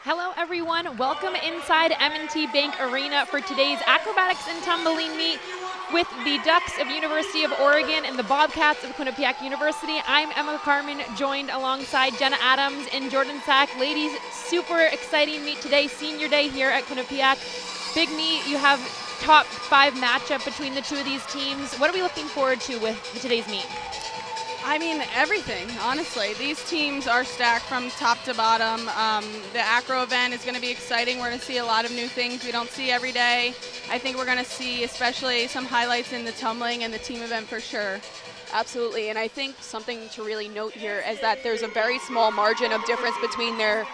Hello everyone, welcome inside M&T Bank Arena for today's Acrobatics and Tumbling meet with the Ducks of University of Oregon and the Bobcats of Quinnipiac University. I'm Emma Carmen, joined alongside Jenna Adams and Jordan Sack. Ladies, super exciting meet today, senior day here at Quinnipiac. Big meet, you have top 5 matchup between the two of these teams. What are we looking forward to with today's meet? I mean, everything, honestly. These teams are stacked from top to bottom. The Acro event is going to be exciting. We're going to see a lot of new things we don't see every day. I think we're going to see especially some highlights in the tumbling and the team event for sure. Absolutely, and I think something to really note here is that there's a very small margin of difference between their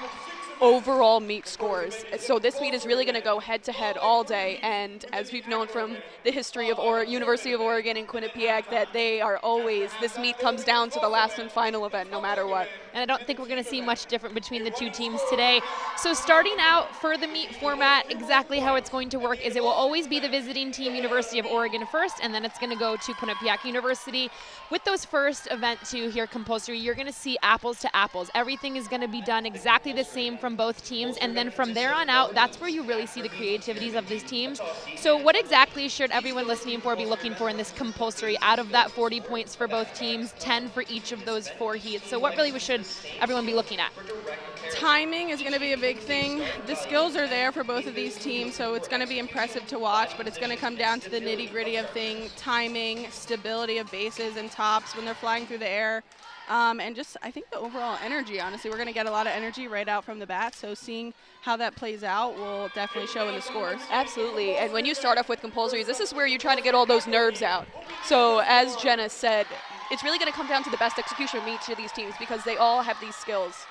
overall meet scores. So this meet is really going to go head-to-head all day, and as we've known from the history of University of Oregon and Quinnipiac, that they are always, this meet comes down to the last and final event no matter what. And I don't think we're going to see much different between the two teams today. So starting out for the meet format, exactly how it's going to work is it will always be the visiting team, University of Oregon first, and then it's going to go to Quinnipiac University. With those first event two here, Compulsory, you're going to see apples to apples. Everything is going to be done exactly the same from both teams, and then from there on out, that's where you really see the creativities of these teams. So what exactly should everyone listening for be looking for in this Compulsory? Out of that 40 points for both teams, 10 for each of those 4 heats. So what really should everyone be looking at? Timing is going to be a big thing. The skills are there for both of these teams, so it's going to be impressive to watch, but it's going to come down to the nitty-gritty of things: timing, stability of bases and tops when they're flying through the air, and just, I think, the overall energy. Honestly, we're going to get a lot of energy right out from the bat, so seeing how that plays out will definitely show in the scores. Absolutely, and when you start off with compulsories, this is where you're trying to get all those nerves out. So as Jenna said, it's really going to come down to the best execution of each of these teams because they all have these skills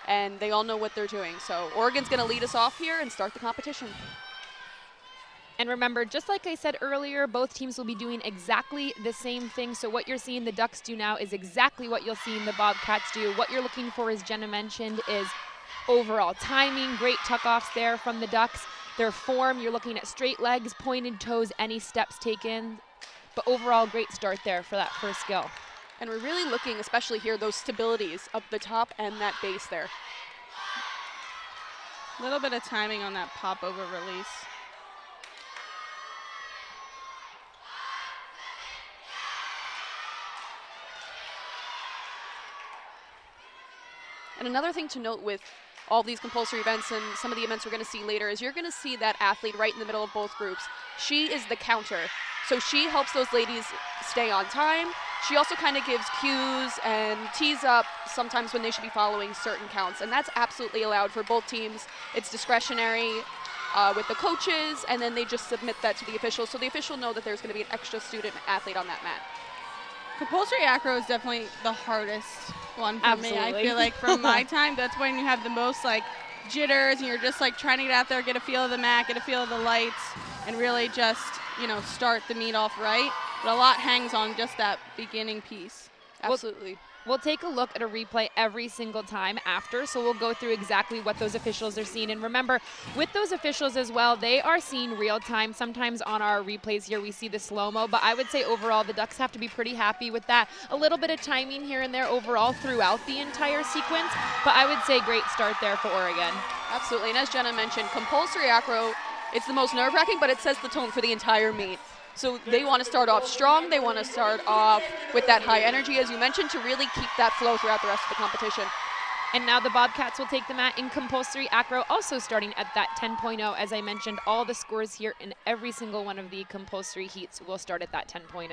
and they all know what they're doing. So Oregon's going to lead us off here and start the competition. And remember, just like I said earlier, both teams will be doing exactly the same thing. So what you're seeing the Ducks do now is exactly what you'll see the Bobcats do. What you're looking for, as Jenna mentioned, is overall timing, great tuck-offs there from the Ducks. Their form, you're looking at straight legs, pointed toes, any steps taken. But overall, great start there for that first skill. And we're really looking, especially here, those stabilities of the top and that base there. A little bit of timing on that pop-over release. And another thing to note with all these compulsory events and some of the events we're going to see later is you're going to see that athlete right in the middle of both groups. She is the counter. So she helps those ladies stay on time. She also kind of gives cues and tees up sometimes when they should be following certain counts. And that's absolutely allowed for both teams. It's discretionary with the coaches, and then they just submit that to the officials. So the official know that there's going to be an extra student athlete on that mat. Compulsory acro is definitely the hardest one for me. I feel like from my time, that's when you have the most like jitters and you're just like trying to get out there, get a feel of the mat, get a feel of the lights, and really just, you know, start the meet off right. But a lot hangs on just that beginning piece. Absolutely. We'll take a look at a replay every single time after, so we'll go through exactly what those officials are seeing. And remember, with those officials as well, they are seeing real time. Sometimes on our replays here, we see the slow-mo, but I would say overall, the Ducks have to be pretty happy with that. A little bit of timing here and there overall throughout the entire sequence, but I would say great start there for Oregon. Absolutely, and as Jenna mentioned, compulsory acro, it's the most nerve-wracking, but it sets the tone for the entire meet. So they want to start off strong. They want to start off with that high energy, as you mentioned, to really keep that flow throughout the rest of the competition. And now the Bobcats will take the mat in compulsory acro, also starting at that 10.0. As I mentioned, all the scores here in every single one of the compulsory heats will start at that 10.0.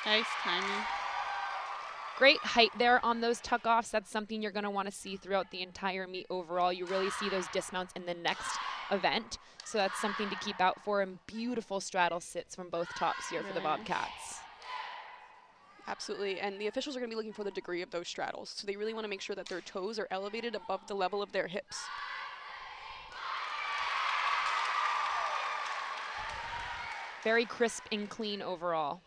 Nice timing. Great height there on those tuck-offs. That's something you're going to want to see throughout the entire meet overall. You really see those dismounts in the next event. So that's something to keep out for. And beautiful straddle sits from both tops here for the Bobcats. Absolutely, and the officials are going to be looking for the degree of those straddles. So they really want to make sure that their toes are elevated above the level of their hips. Very crisp and clean overall.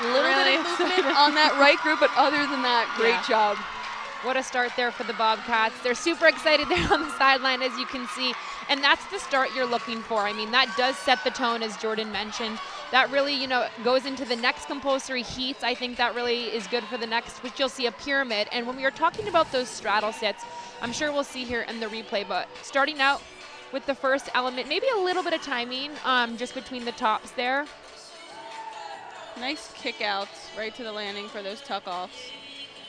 Little bit of movement on that right group, but other than that, great job. What a start there for the Bobcats. They're super excited there on the sideline, as you can see. And that's the start you're looking for. I mean, that does set the tone, as Jordan mentioned. That really, you know, goes into the next compulsory heats. I think that really is good for the next, which you'll see a pyramid. And when we are talking about those straddle sits, I'm sure we'll see here in the replay, but starting out with the first element, maybe a little bit of timing just between the tops there. Nice kick outs right to the landing for those tuck offs.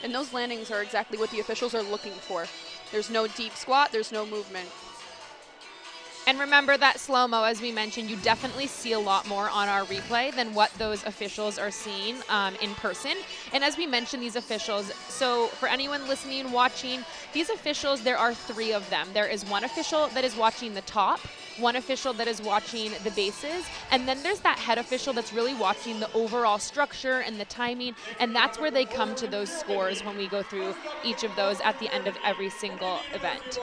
And those landings are exactly what the officials are looking for. There's no deep squat, there's no movement. And remember that slow-mo, as we mentioned, you definitely see a lot more on our replay than what those officials are seeing in person. And as we mentioned, these officials, so for anyone listening and watching, these officials, there are 3 of them. There is one official that is watching the top, one official that is watching the bases, and then there's that head official that's really watching the overall structure and the timing, and that's where they come to those scores when we go through each of those at the end of every single event.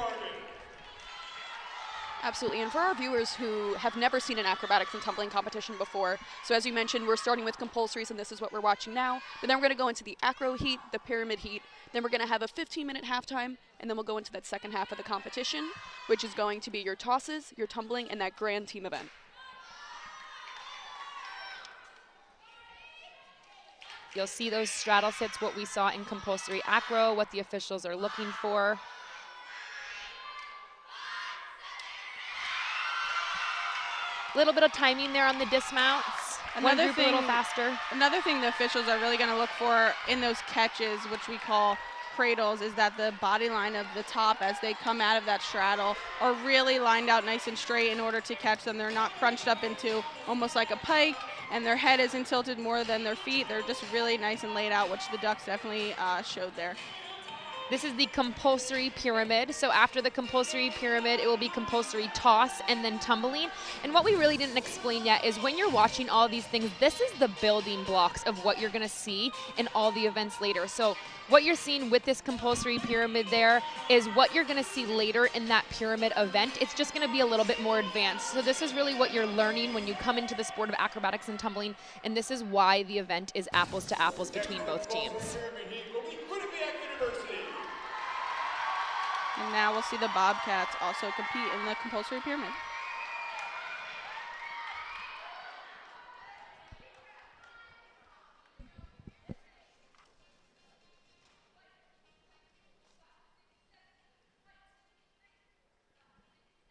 Absolutely, and for our viewers who have never seen an acrobatics and tumbling competition before, so as you mentioned, we're starting with compulsories, and this is what we're watching now, but then we're going to go into the acro heat, the pyramid heat, then we're going to have a 15-minute halftime, and then we'll go into that second half of the competition, which is going to be your tosses, your tumbling, and that grand team event. You'll see those straddle sits, what we saw in compulsory acro, what the officials are looking for. Little bit of timing there on the dismounts. Another thing, a little faster. Another thing the officials are really going to look for in those catches, which we call cradles, is that the body line of the top as they come out of that straddle are really lined out nice and straight in order to catch them. They're not crunched up into almost like a pike, and their head isn't tilted more than their feet. They're just really nice and laid out, which the ducks definitely showed there. This is the compulsory pyramid. So after the compulsory pyramid, it will be compulsory toss and then tumbling. And what we really didn't explain yet is when you're watching all these things, this is the building blocks of what you're gonna see in all the events later. So what you're seeing with this compulsory pyramid there is what you're gonna see later in that pyramid event. It's just gonna be a little bit more advanced. So this is really what you're learning when you come into the sport of acrobatics and tumbling, and this is why the event is apples to apples between both teams. And now we'll see the Bobcats also compete in the compulsory pyramid.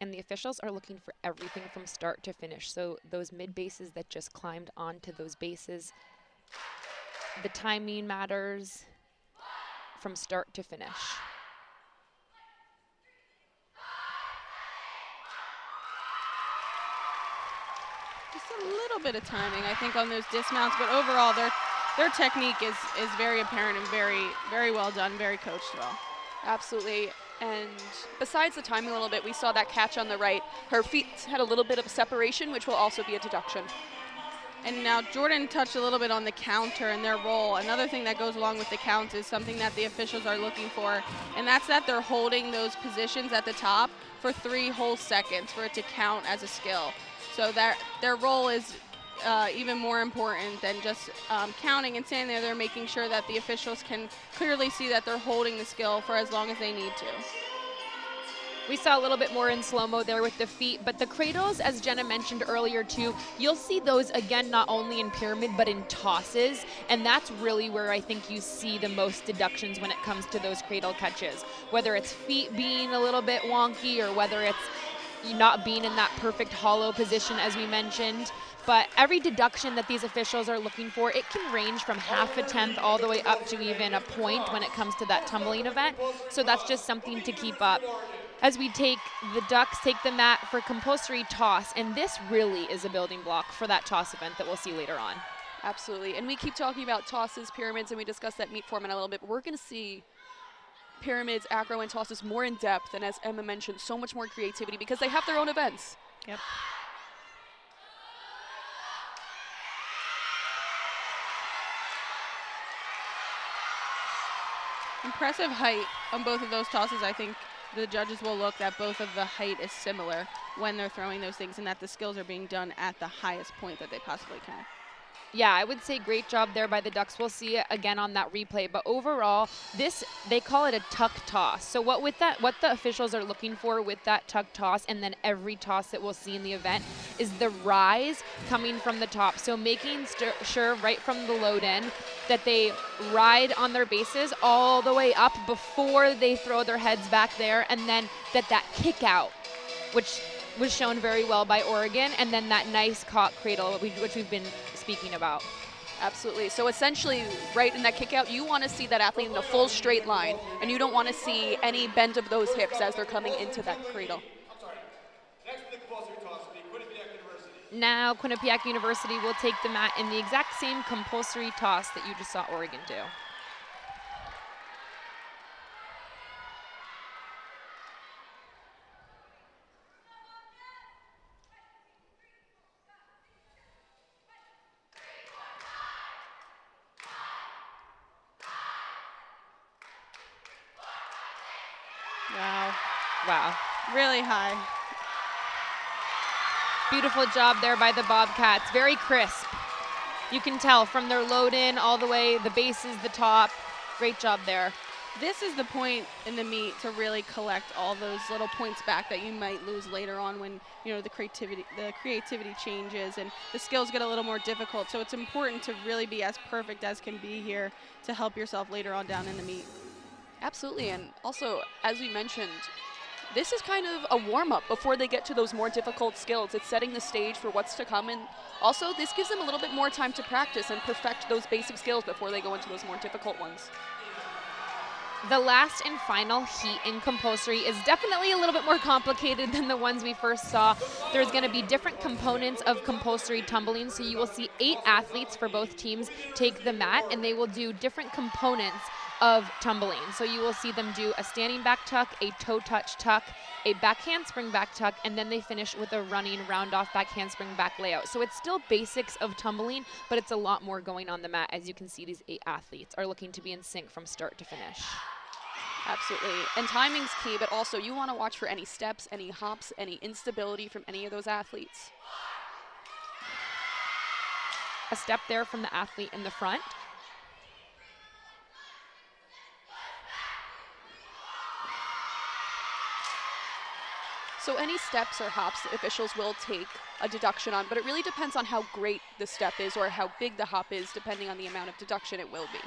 And the officials are looking for everything from start to finish. So those mid bases that just climbed onto those bases, the timing matters from start to finish. Just a little bit of timing, I think, on those dismounts, but overall their technique is very apparent and very well done, very coached well. Absolutely. And besides the timing a little bit, we saw that catch on the right. Her feet had a little bit of a separation, which will also be a deduction. And now Jordan touched a little bit on the counter and their role. Another thing that goes along with the counts is something that the officials are looking for, and that's that they're holding those positions at the top for 3 whole seconds for it to count as a skill. So that their role is even more important than just counting and standing there. They're making sure that the officials can clearly see that they're holding the skill for as long as they need to. We saw a little bit more in slow-mo there with the feet, but the cradles, as Jenna mentioned earlier too, you'll see those again not only in pyramid but in tosses, and that's really where I think you see the most deductions when it comes to those cradle catches. Whether it's feet being a little bit wonky or whether it's not being in that perfect hollow position as we mentioned. But every deduction that these officials are looking for, it can range from half a tenth all the way up to even a point when it comes to that tumbling event. So that's just something to keep up. As we take the ducks, take the mat for compulsory toss, and this really is a building block for that toss event that we'll see later on. Absolutely, and we keep talking about tosses, pyramids, and we discussed that meet format a little bit, but we're gonna see pyramids, acro, and tosses more in depth, and as Emma mentioned, so much more creativity because they have their own events. Yep. Impressive height on both of those tosses. I think the judges will look that both of the height is similar when they're throwing those things and that the skills are being done at the highest point that they possibly can. Yeah, I would say great job there by the Ducks. We'll see it again on that replay. But overall, this, they call it a tuck toss. So what the officials are looking for with that tuck toss, and then every toss that we'll see in the event, is the rise coming from the top. So making sure right from the load in that they ride on their bases all the way up before they throw their heads back there, and then that kick out, which was shown very well by Oregon, and then that nice cock cradle, which we've been speaking about. Absolutely. So essentially, right in that kick out, you want to see that athlete in a full straight line, and you don't want to see any bend of those hips as they're coming into that cradle. Now Quinnipiac University will take the mat in the exact same compulsory toss that you just saw Oregon do. Wow. Wow. Really high. Beautiful job there by the Bobcats. Very crisp. You can tell from their load in all the way, the bases, the top. Great job there. This is the point in the meet to really collect all those little points back that you might lose later on when, you know, the creativity changes and the skills get a little more difficult. So it's important to really be as perfect as can be here to help yourself later on down in the meet. Absolutely, and also, as we mentioned, this is kind of a warm-up before they get to those more difficult skills. It's setting the stage for what's to come, and also this gives them a little bit more time to practice and perfect those basic skills before they go into those more difficult ones. The last and final heat in compulsory is definitely a little bit more complicated than the ones we first saw. There's going to be different components of compulsory tumbling, so you will see 8 athletes for both teams take the mat, and they will do different components of tumbling. So you will see them do a standing back tuck, a toe touch tuck, a back handspring back tuck, and then they finish with a running round off back handspring back layout. So it's still basics of tumbling, but it's a lot more going on the mat. As you can see, these 8 athletes are looking to be in sync from start to finish. Absolutely, and timing's key, but also you want to watch for any steps, any hops, any instability from any of those athletes. A step there from the athlete in the front. So any steps or hops, the officials will take a deduction on, but it really depends on how great the step is or how big the hop is, depending on the amount of deduction it will be.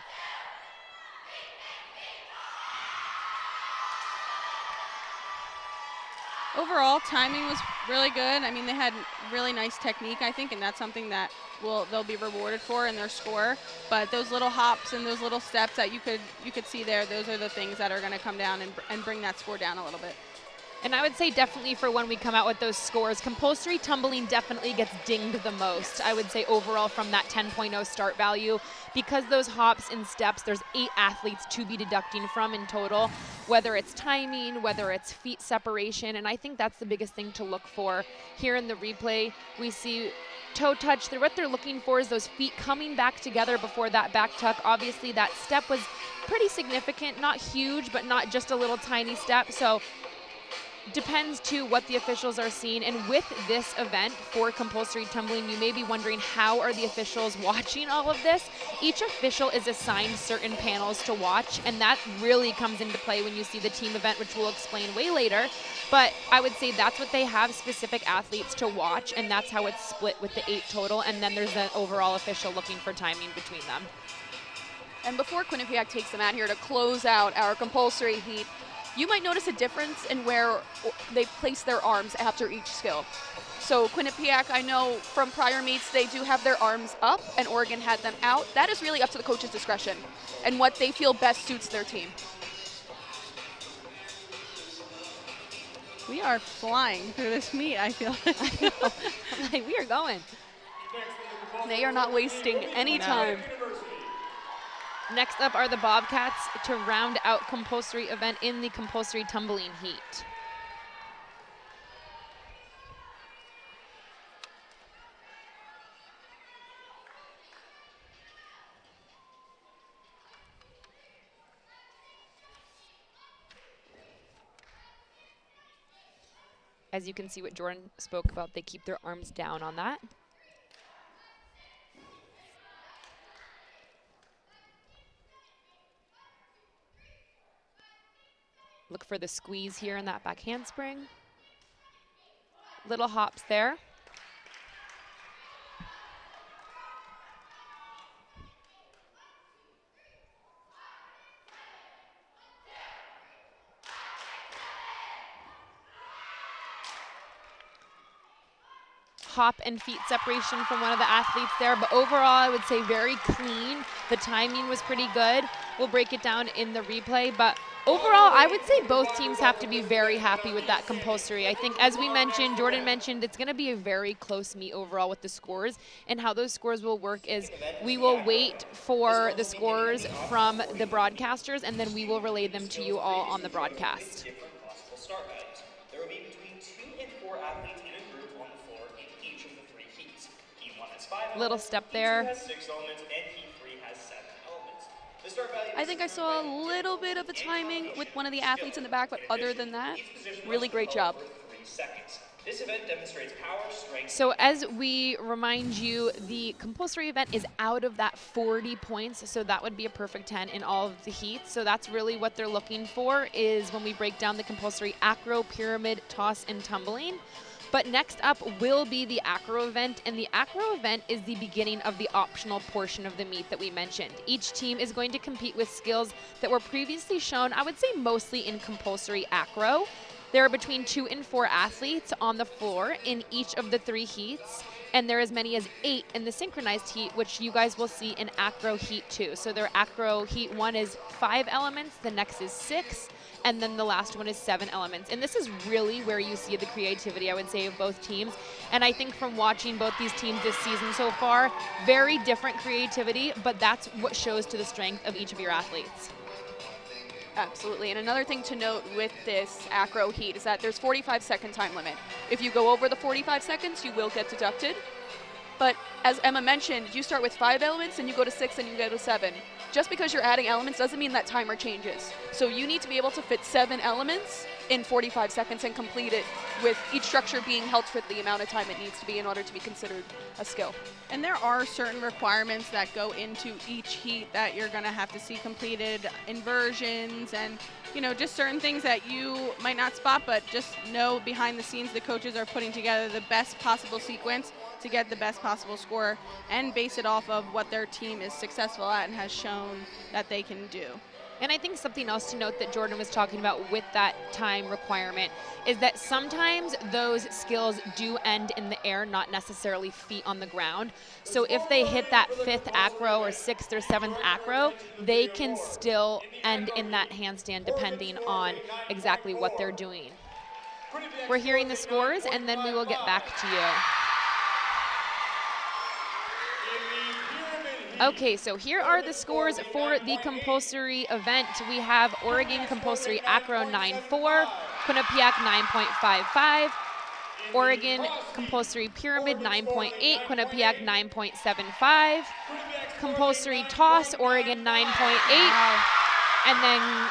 Overall, timing was really good. I mean, they had really nice technique, I think, and that's something that they'll be rewarded for in their score. But those little hops and those little steps that you could see there, those are the things that are going to come down and bring that score down a little bit. And I would say definitely for when we come out with those scores, compulsory tumbling definitely gets dinged the most. I would say overall from that 10.0 start value, because those hops and steps, there's 8 athletes to be deducting from in total, whether it's timing, whether it's feet separation, and I think that's the biggest thing to look for. Here in the replay, we see toe touch. What they're looking for is those feet coming back together before that back tuck. Obviously that step was pretty significant, not huge, but not just a little tiny step. So depends to what the officials are seeing. And with this event for compulsory tumbling, you may be wondering, how are the officials watching all of this? Each official is assigned certain panels to watch, and that really comes into play when you see the team event, which we'll explain way later. But I would say that's what they have specific athletes to watch, and that's how it's split with the 8 total, and then there's an overall official looking for timing between them. And before Quinnipiac takes them out here to close out our compulsory heat, you might notice a difference in where they place their arms after each skill. So Quinnipiac, I know from prior meets, they do have their arms up, and Oregon had them out. That is really up to the coach's discretion and what they feel best suits their team. We are flying through this meet, I feel Like, we are going. They are not wasting any time. Next up are the Bobcats to round out compulsory event in the compulsory tumbling heat. As you can see what Jordan spoke about, they keep their arms down on that. Look for the squeeze here in that back handspring. Little hops there. Hop and feet separation from one of the athletes there, but overall I would say very clean. The timing was pretty good. We'll break it down in the replay, but overall I would say both teams have to be very happy with that compulsory. I think, as we mentioned, Jordan mentioned, it's going to be a very close meet overall with the scores, and how those scores will work is we will wait for the scores from the broadcasters, and then we will relay them to you all on the broadcast. There will be between 2 and 4 athletes in a group on the floor in each of the 3 heats. Heat 1 has 5 elements, Little step Heat there. 2 has 6 elements, and Heat 3 has 7 elements. The start value I think I saw a little bit of a timing with one of the athletes in the back, but other than that, really great job. 3 seconds. This event demonstrates power, strength. So as we remind you, the compulsory event is out of that 40 points, so that would be a perfect 10 in all of the heats. So that's really what they're looking for, is when we break down the compulsory acro, pyramid, toss, and tumbling. But next up will be the acro event, and the acro event is the beginning of the optional portion of the meet that we mentioned. Each team is going to compete with skills that were previously shown, I would say mostly in compulsory acro. There are between 2 and 4 athletes on the floor in each of the 3 heats, and there are as many as 8 in the synchronized heat, which you guys will see in acro heat 2. So their acro heat 1 is 5 elements, the next is 6, and then the last one is 7 elements. And this is really where you see the creativity, I would say, of both teams. And I think from watching both these teams this season so far, very different creativity, but that's what shows to the strength of each of your athletes. Absolutely. And another thing to note with this acro heat is that there's 45-second time limit. If you go over the 45 seconds, you will get deducted. But as Emma mentioned, you start with 5 elements and you go to 6 and you go to 7. Just because you're adding elements doesn't mean that timer changes. So you need to be able to fit 7 elements in 45 seconds and complete it, with each structure being held for the amount of time it needs to be in order to be considered a skill. And there are certain requirements that go into each heat that you're going to have to see completed, inversions, and just certain things that you might not spot, but just know behind the scenes the coaches are putting together the best possible sequence to get the best possible score and base it off of what their team is successful at and has shown that they can do. And I think something else to note that Jordan was talking about with that time requirement is that sometimes those skills do end in the air, not necessarily feet on the ground. So if they hit that 5th acro or 6th or 7th acro, they can still end in that handstand depending on exactly what they're doing. We're hearing the scores, and then we will get back to you. Okay, so here are the scores for the compulsory event. We have Oregon Compulsory Acro 9.4, Quinnipiac 9.55, Oregon Compulsory Pyramid 9.8, Quinnipiac 9.75, Compulsory Toss, Oregon 9.8, and then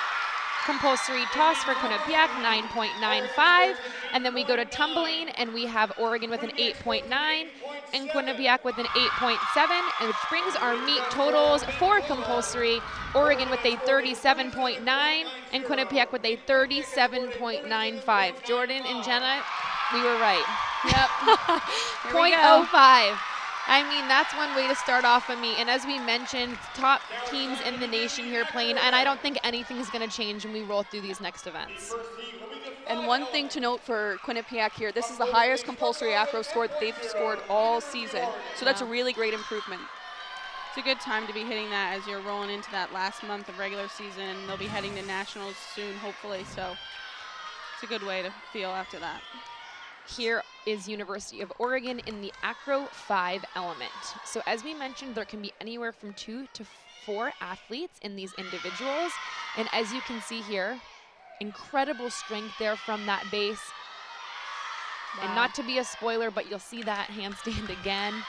Compulsory Toss for Quinnipiac 9.95, and then we go to Tumbling, and we have Oregon with an 8.9, and Quinnipiac with an 8.7, which brings our meet totals for compulsory. Oregon with a 37.9, and Quinnipiac with a 37.95. Jordan and Jenna, we were right. Yep. 0.05. I mean, that's one way to start off a meet. And as we mentioned, top teams in the nation here playing, and I don't think anything is going to change when we roll through these next events. And one thing to note for Quinnipiac here, this is the highest compulsory acro score that they've scored all season. So that's a really great improvement. It's a good time to be hitting that as you're rolling into that last month of regular season, and they'll be heading to nationals soon, hopefully. So it's a good way to feel after that. Here is University of Oregon in the Acro 5 element. So as we mentioned, there can be anywhere from 2 to 4 athletes in these individuals. And as you can see here, incredible strength there from that base. Wow. And not to be a spoiler, but you'll see that handstand again.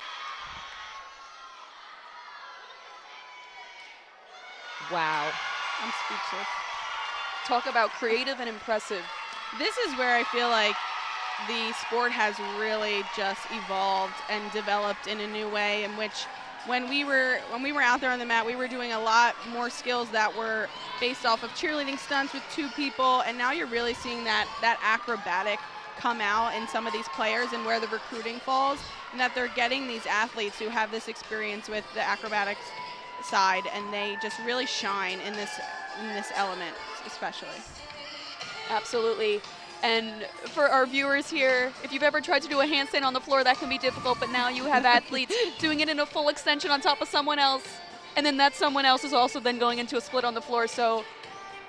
Wow. I'm speechless. Talk about creative and impressive. This is where I feel like the sport has really just evolved and developed in a new way, in which when we were out there on the mat, we were doing a lot more skills that were based off of cheerleading stunts with 2 people, and now you're really seeing that acrobatic come out in some of these players and where the recruiting falls, and that they're getting these athletes who have this experience with the acrobatics side, and they just really shine in this element especially. Absolutely. And for our viewers here, if you've ever tried to do a handstand on the floor, that can be difficult, but now you have athletes doing it in a full extension on top of someone else, and then that someone else is also then going into a split on the floor. So,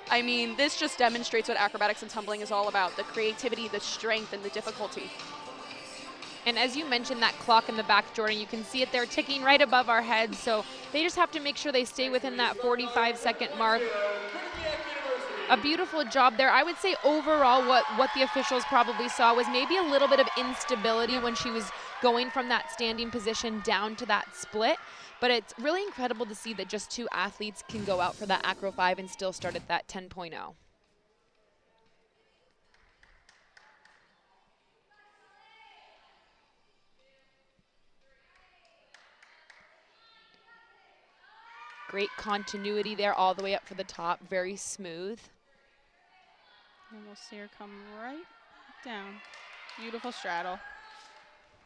I mean, this just demonstrates what acrobatics and tumbling is all about, the creativity, the strength, and the difficulty. And as you mentioned, that clock in the back, Jordan, you can see it there ticking right above our heads, so they just have to make sure they stay within that 45-second mark. A beautiful job there. I would say overall what the officials probably saw was maybe a little bit of instability when she was going from that standing position down to that split. But it's really incredible to see that just 2 athletes can go out for that Acro 5 and still start at that 10.0. Great continuity there all the way up for the top, very smooth. And we'll see her come right down. Beautiful straddle.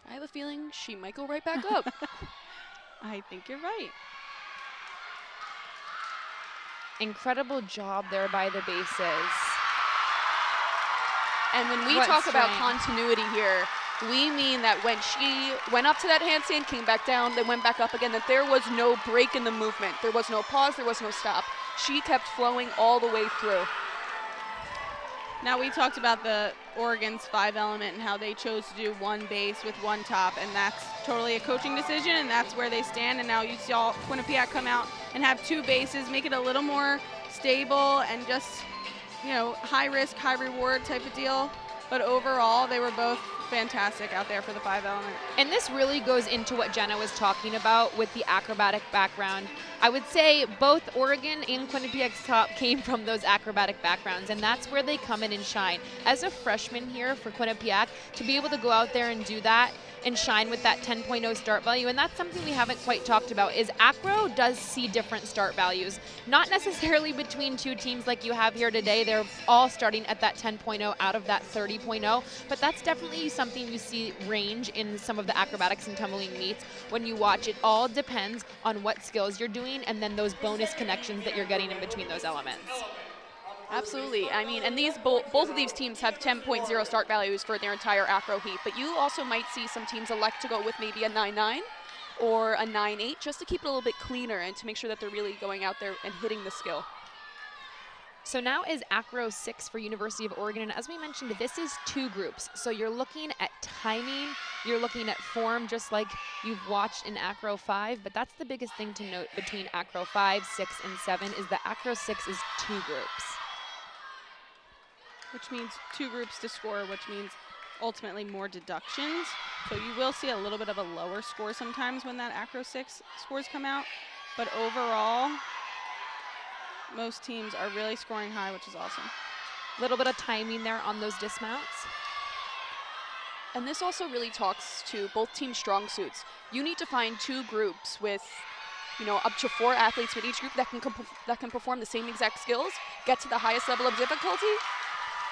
I have a feeling she might go right back up. I think you're right. Incredible job there by the bases. And when we talk about continuity here, we mean that when she went up to that handstand, came back down, then went back up again, that there was no break in the movement. There was no pause, there was no stop. She kept flowing all the way through. Now, we talked about the Oregon's 5 element and how they chose to do 1 base with 1 top, and that's totally a coaching decision, and that's where they stand. And now you saw Quinnipiac come out and have 2 bases, make it a little more stable and just, you know, high risk, high reward type of deal. But overall, they were both fantastic out there for the 5 element. And this really goes into what Jenna was talking about with the acrobatic background. I would say both Oregon and Quinnipiac's top came from those acrobatic backgrounds, and that's where they come in and shine. As a freshman here for Quinnipiac, to be able to go out there and do that and shine with that 10.0 start value, and that's something we haven't quite talked about, is Acro does see different start values. Not necessarily between 2 teams like you have here today. They're all starting at that 10.0 out of that 30.0, but that's definitely something you see range in some of the acrobatics and tumbling meets. When you watch, it all depends on what skills you're doing and then those bonus connections that you're getting in between those elements. Absolutely. I mean, and these both of these teams have 10.0 start values for their entire Acro heat, but you also might see some teams elect to go with maybe a 9.9 or a 9.8 just to keep it a little bit cleaner and to make sure that they're really going out there and hitting the skill. So now is Acro 6 for University of Oregon, and as we mentioned, this is 2 groups. So you're looking at timing, you're looking at form, just like you've watched in Acro 5, but that's the biggest thing to note between Acro 5, 6, and 7 is that Acro 6 is 2 groups. Which means 2 groups to score, which means ultimately more deductions. So you will see a little bit of a lower score sometimes when that Acro 6 scores come out. But overall, most teams are really scoring high, which is awesome. A little bit of timing there on those dismounts. And this also really talks to both team strong suits. You need to find 2 groups with, you know, up to 4 athletes with each group that can perform the same exact skills, get to the highest level of difficulty,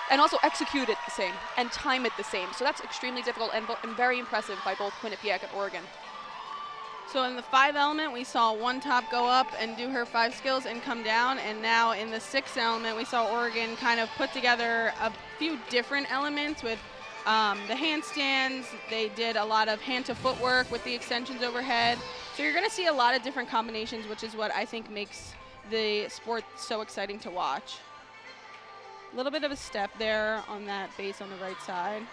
and also execute it the same and time it the same. So that's extremely difficult and very impressive by both Quinnipiac and Oregon. So in the 5 element, we saw 1 top go up and do her 5 skills and come down. And now in the 6 element, we saw Oregon kind of put together a few different elements with the handstands. They did a lot of hand to foot work with the extensions overhead. So you're gonna see a lot of different combinations, which is what I think makes the sport so exciting to watch. A little bit of a step there on that base on the right side.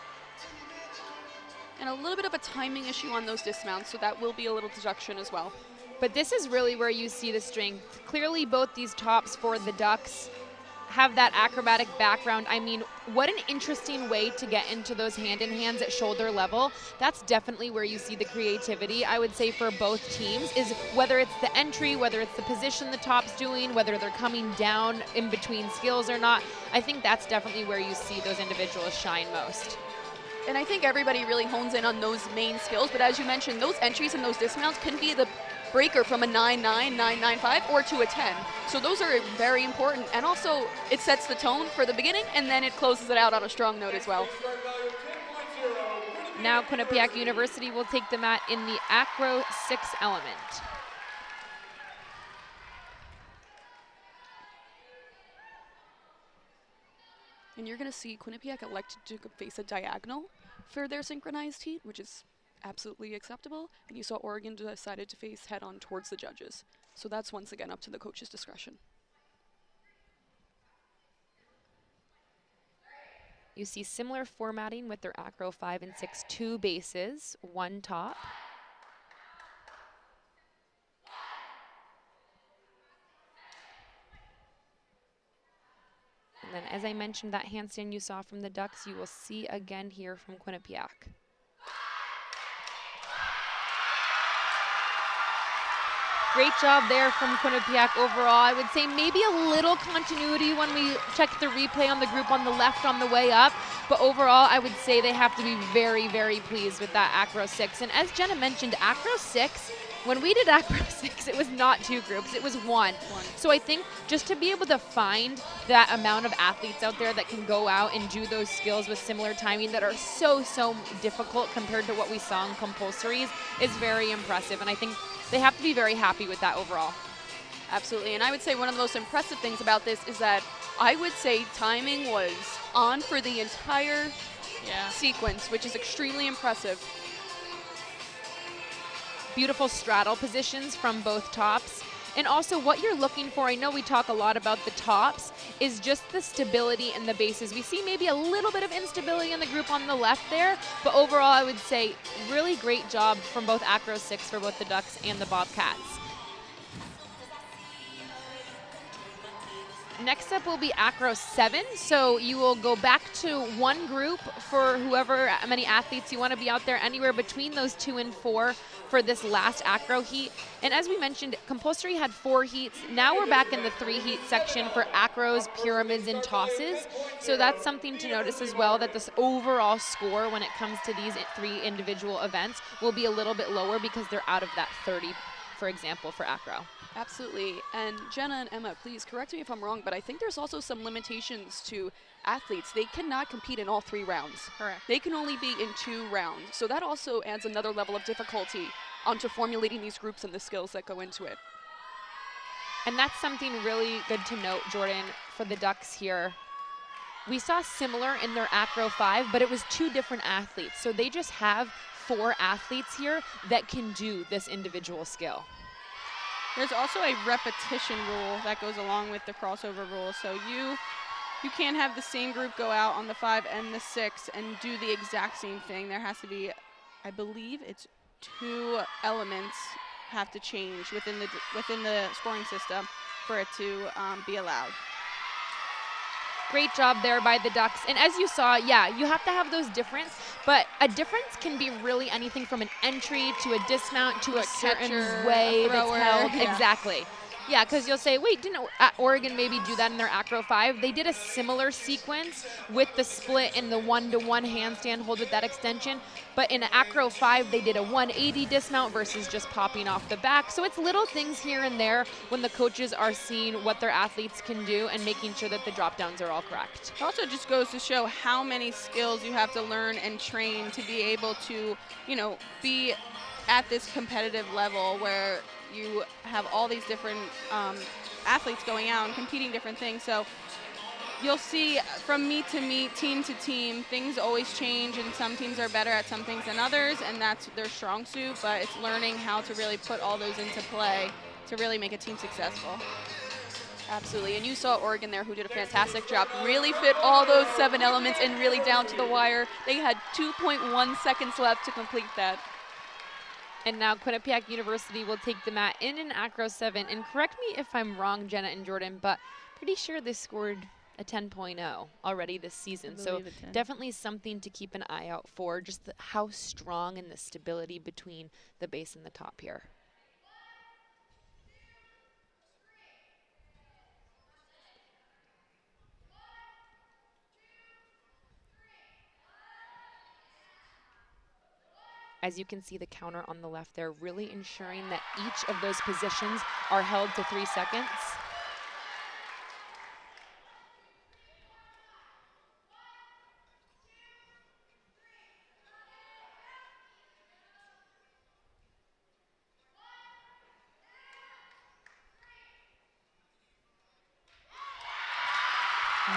And a little bit of a timing issue on those dismounts, so that will be a little deduction as well. But this is really where you see the strength. Clearly both these tops for the Ducks have that acrobatic background. I mean, what an interesting way to get into those hand-in-hands at shoulder level. That's definitely where you see the creativity, I would say, for both teams, is whether it's the entry, whether it's the position the top's doing, whether they're coming down in between skills or not. I think that's definitely where you see those individuals shine most. And I think everybody really hones in on those main skills, but as you mentioned, those entries and those dismounts can be the breaker from a 9-9, 9-9-5, or to a 10. So those are very important, and also it sets the tone for the beginning, and then it closes it out on a strong note as well. Now Quinnipiac University will take the mat in the Acro 6 element. And you're going to see Quinnipiac elected to face a diagonal for their synchronized heat, which is absolutely acceptable. And you saw Oregon decided to face head-on towards the judges. So that's once again up to the coach's discretion. You see similar formatting with their Acro 5 and 6, 2 bases, 1 top. And then, as I mentioned, that handstand you saw from the Ducks, you will see again here from Quinnipiac. Great job there from Quinnipiac overall. I would say maybe a little continuity when we check the replay on the group on the left on the way up, but overall I would say they have to be very, very pleased with that Acro 6. And as Jenna mentioned, Acro 6, when we did Acro 6, it was not 2 groups, it was one. So I think just to be able to find that amount of athletes out there that can go out and do those skills with similar timing that are so difficult compared to what we saw in compulsories is very impressive. And I think they have to be very happy with that overall. Absolutely, and I would say one of the most impressive things about this is that I would say timing was on for the entire sequence, which is extremely impressive. Beautiful straddle positions from both tops. And also what you're looking for, I know we talk a lot about the tops, is just the stability in the bases. We see maybe a little bit of instability in the group on the left there, but overall I would say really great job from both Acro 6 for both the Ducks and the Bobcats. Next up will be Acro 7, so you will go back to one group for whoever many athletes you want to be out there, anywhere between those 2 and 4 for this last Acro heat. And as we mentioned, compulsory had 4 heats. Now we're back in the 3 heat section for Acros, pyramids, and tosses. So that's something to notice as well, that this overall score when it comes to these 3 individual events will be a little bit lower because they're out of that 30, for example, for Acro. Absolutely, and Jenna and Emma, please correct me if I'm wrong, but I think there's also some limitations to athletes. They cannot compete in all 3 rounds. Correct. They can only be in 2 rounds, so that also adds another level of difficulty onto formulating these groups and the skills that go into it. And that's something really good to note, Jordan, for the Ducks here. We saw similar in their Acro 5, but it was 2 different athletes, so they just have 4 athletes here that can do this individual skill. There's also a repetition rule that goes along with the crossover rule. So you can't have the same group go out on the 5 and the 6 and do the exact same thing. There has to be, I believe it's 2 elements have to change within the scoring system for it to be allowed. Great job there by the Ducks. And as you saw, yeah, you have to have those difference, but a difference can be really anything from an entry to a dismount to a certain way that's held. Yeah. Exactly. Yeah, because you'll say, wait, didn't Oregon maybe do that in their Acro 5? They did a similar sequence with the split and the 1-to-1 handstand hold with that extension. But in Acro 5, they did a 180 dismount versus just popping off the back. So it's little things here and there when the coaches are seeing what their athletes can do and making sure that the drop downs are all correct. It also just goes to show how many skills you have to learn and train to be able to, be at this competitive level where you have all these different athletes going out and competing different things. So you'll see from meet to meet, team to team, things always change, and some teams are better at some things than others, and that's their strong suit, but it's learning how to really put all those into play to really make a team successful. Absolutely, and you saw Oregon there who did a fantastic job. Really fit all those 7 elements and really down to the wire. They had 2.1 seconds left to complete that. And now Quinnipiac University will take the mat in an Acro 7. And correct me if I'm wrong, Jenna and Jordan, but pretty sure they scored a 10.0 already this season. So definitely something to keep an eye out for, just how strong and the stability between the base and the top here. As you can see the counter on the left there, really ensuring that each of those positions are held to 3 seconds.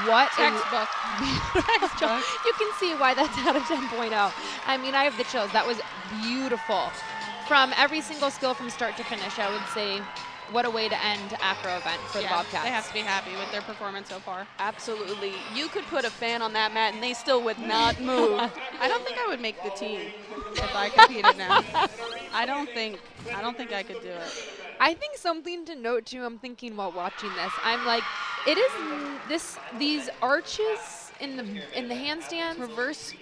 What Textbook. Textbook. You can see why that's out of 10.0. I mean, I have the chills. That was beautiful. From every single skill from start to finish, I would say, what a way to end Acro event for the Bobcats. They have to be happy with their performance so far. Absolutely. You could put a fan on that mat and they still would not move. I don't think I would make the team if I competed now. I don't think I could do it. I think something to note too, I'm thinking while watching this, I'm like, it is these arches in the handstands, reverse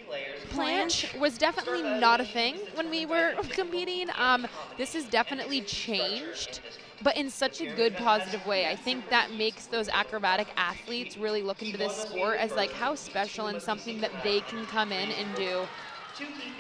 planche was definitely not a thing when we were competing. This has definitely changed, but in such a good, positive way. I think that makes those acrobatic athletes really look into this sport as like how special and something that they can come in and do.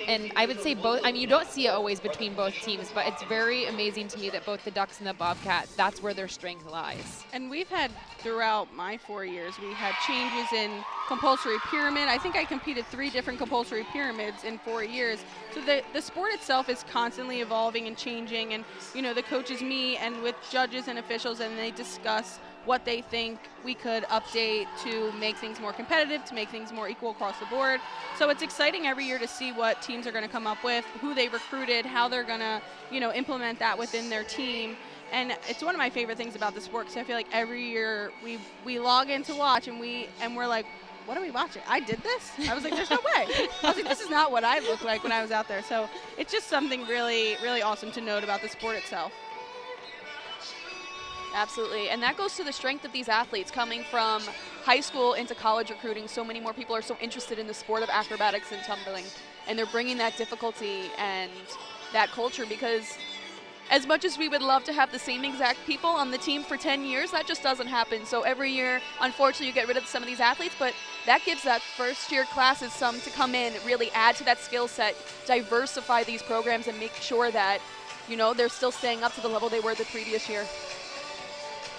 And I would say both, I mean, you don't see it always between both teams, but it's very amazing to me that both the Ducks and the Bobcats, that's where their strength lies. And we've had, throughout my 4 years, we had changes in compulsory pyramid. I think I competed 3 different compulsory pyramids in 4 years. So the sport itself is constantly evolving and changing. And, you know, the coaches meet and with judges and officials, and they discuss what they think we could update to make things more competitive, to make things more equal across the board. So it's exciting every year to see what teams are going to come up with, who they recruited, how they're going to, you know, implement that within their team. And it's one of my favorite things about the sport, because I feel like every year we log in to watch and we're like, what are we watching? I did this? I was like, there's no way. I was like, this is not what I looked like when I was out there. So it's just something really, really awesome to note about the sport itself. Absolutely, and that goes to the strength of these athletes coming from high school into college recruiting. So many more people are so interested in the sport of acrobatics and tumbling, and they're bringing that difficulty and that culture, because as much as we would love to have the same exact people on the team for 10 years, that just doesn't happen. So every year, unfortunately, you get rid of some of these athletes, but that gives that first-year classes some to come in, really add to that skill set, diversify these programs, and make sure that, you know, they're still staying up to the level they were the previous year.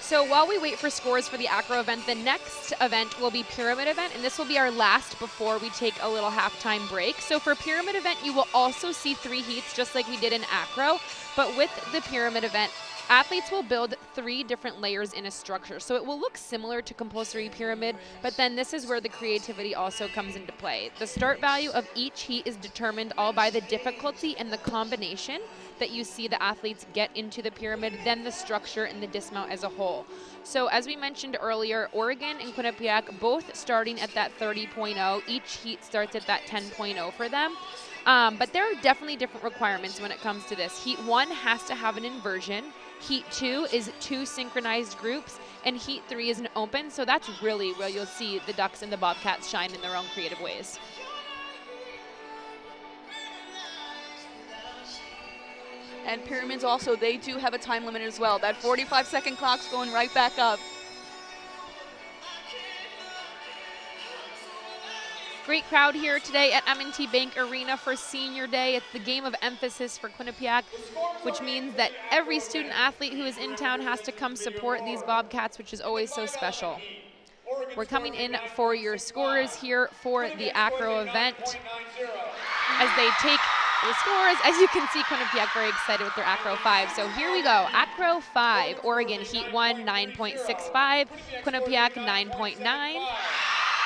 So while we wait for scores for the Acro event, the next event will be Pyramid event, and this will be our last before we take a little halftime break. So for Pyramid event, you will also see 3 heats just like we did in Acro, but with the Pyramid event, athletes will build 3 different layers in a structure. So it will look similar to Compulsory Pyramid, but then this is where the creativity also comes into play. The start value of each heat is determined all by the difficulty and the combination that you see the athletes get into the pyramid, then the structure and the dismount as a whole. So as we mentioned earlier, Oregon and Quinnipiac both starting at that 30.0. Each heat starts at that 10.0 for them. But there are definitely different requirements when it comes to this. Heat 1 has to have an inversion. Heat 2 is 2 synchronized groups, and Heat 3 is an open. So that's really where you'll see the Ducks and the Bobcats shine in their own creative ways. And pyramids also, they do have a time limit as well. That 45-second clock's going right back up. Great crowd here today at M&T Bank Arena for Senior Day. It's the game of emphasis for Quinnipiac, which means that every student athlete who is in town has to come support these Bobcats, which is always so special. We're coming in for your scores here for the Acro event. As they take the scores, as you can see, Quinnipiac very excited with their Acro 5. So here we go. Acro 5, Oregon Heat 1, 9.65, Quinnipiac 9.9.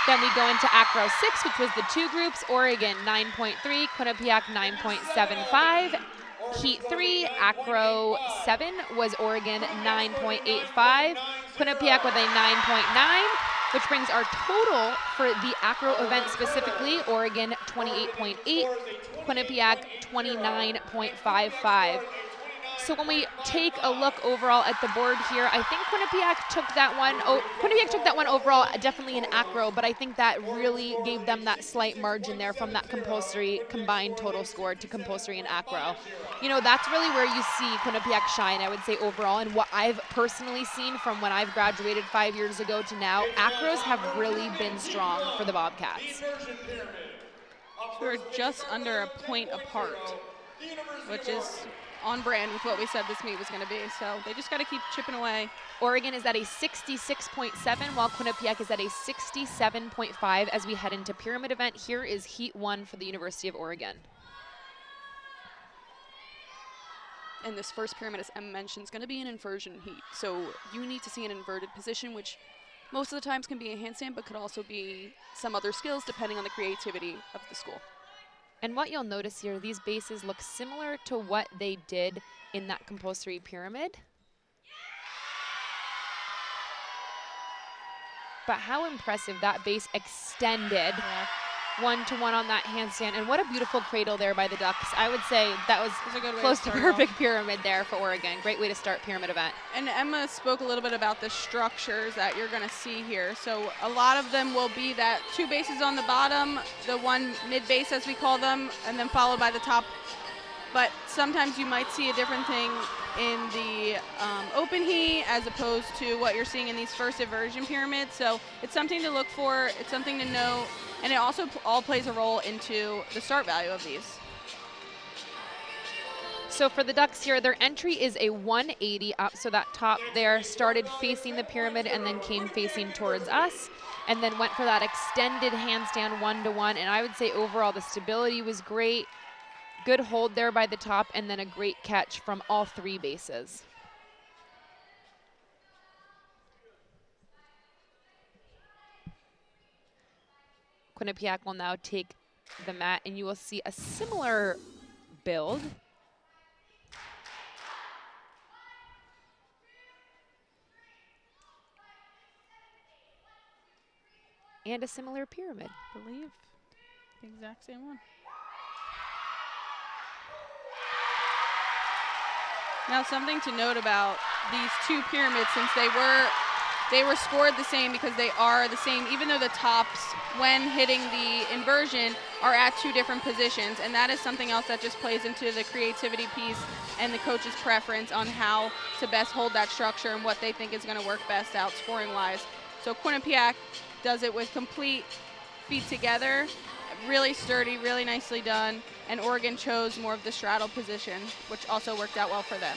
Then we go into Acro 6, which was the 2 groups, Oregon 9.3, Quinnipiac 9.75. Heat 3, Acro 7 was Oregon 9.85, Quinnipiac with a 9.9, which brings our total for the Acro event specifically, Oregon 28.8, Quinnipiac 29.55. So when we take a look overall at the board here, I think Quinnipiac took that one overall definitely in Acro, but I think that really gave them that slight margin there from that compulsory combined total score to compulsory and Acro. You know, that's really where you see Quinnipiac shine, I would say, overall, and what I've personally seen from when I've graduated 5 years ago to now, Acros have really been strong for the Bobcats. We're just under a point apart. which is on brand with what we said this meet was going to be. So they just got to keep chipping away. Oregon is at a 66.7, while Quinnipiac is at a 67.5 as we head into pyramid event. Here is Heat 1 for the University of Oregon. And this first pyramid, as Emma mentioned, is going to be an inversion heat. So you need to see an inverted position, which most of the times can be a handstand, but could also be some other skills depending on the creativity of the school. And what you'll notice here, these bases look similar to what they did in that compulsory pyramid. But how impressive that base extended. Yeah. 1-to-1 on that handstand, and what a beautiful cradle there by the Ducks. I would say that was a good way close to to start perfect off. pyramid there for Oregon. Great way to start pyramid event. And Emma spoke a little bit about the structures that you're going to see here. So a lot of them will be that 2 bases on the bottom, the 1 mid base as we call them, and then followed by the top. But sometimes you might see a different thing in the open heat as opposed to what you're seeing in these first inversion pyramids. So it's something to look for, it's something to know, and it also all plays a role into the start value of these. So for the Ducks here, their entry is a 180 up, so that top there started facing the pyramid and then came facing towards us, and then went for that extended handstand 1-to-1, and I would say overall the stability was great. Good hold there by the top, and then a great catch from all 3 bases. Quinnipiac will now take the mat, and you will see a similar build. And a similar pyramid. I believe the exact same one. Now something to note about these 2 pyramids, since they were scored the same because they are the same, even though the tops, when hitting the inversion, are at 2 different positions. And that is something else that just plays into the creativity piece and the coach's preference on how to best hold that structure and what they think is going to work best out scoring-wise. So Quinnipiac does it with complete feet together, really sturdy, really nicely done, and Oregon chose more of the straddle position, which also worked out well for them.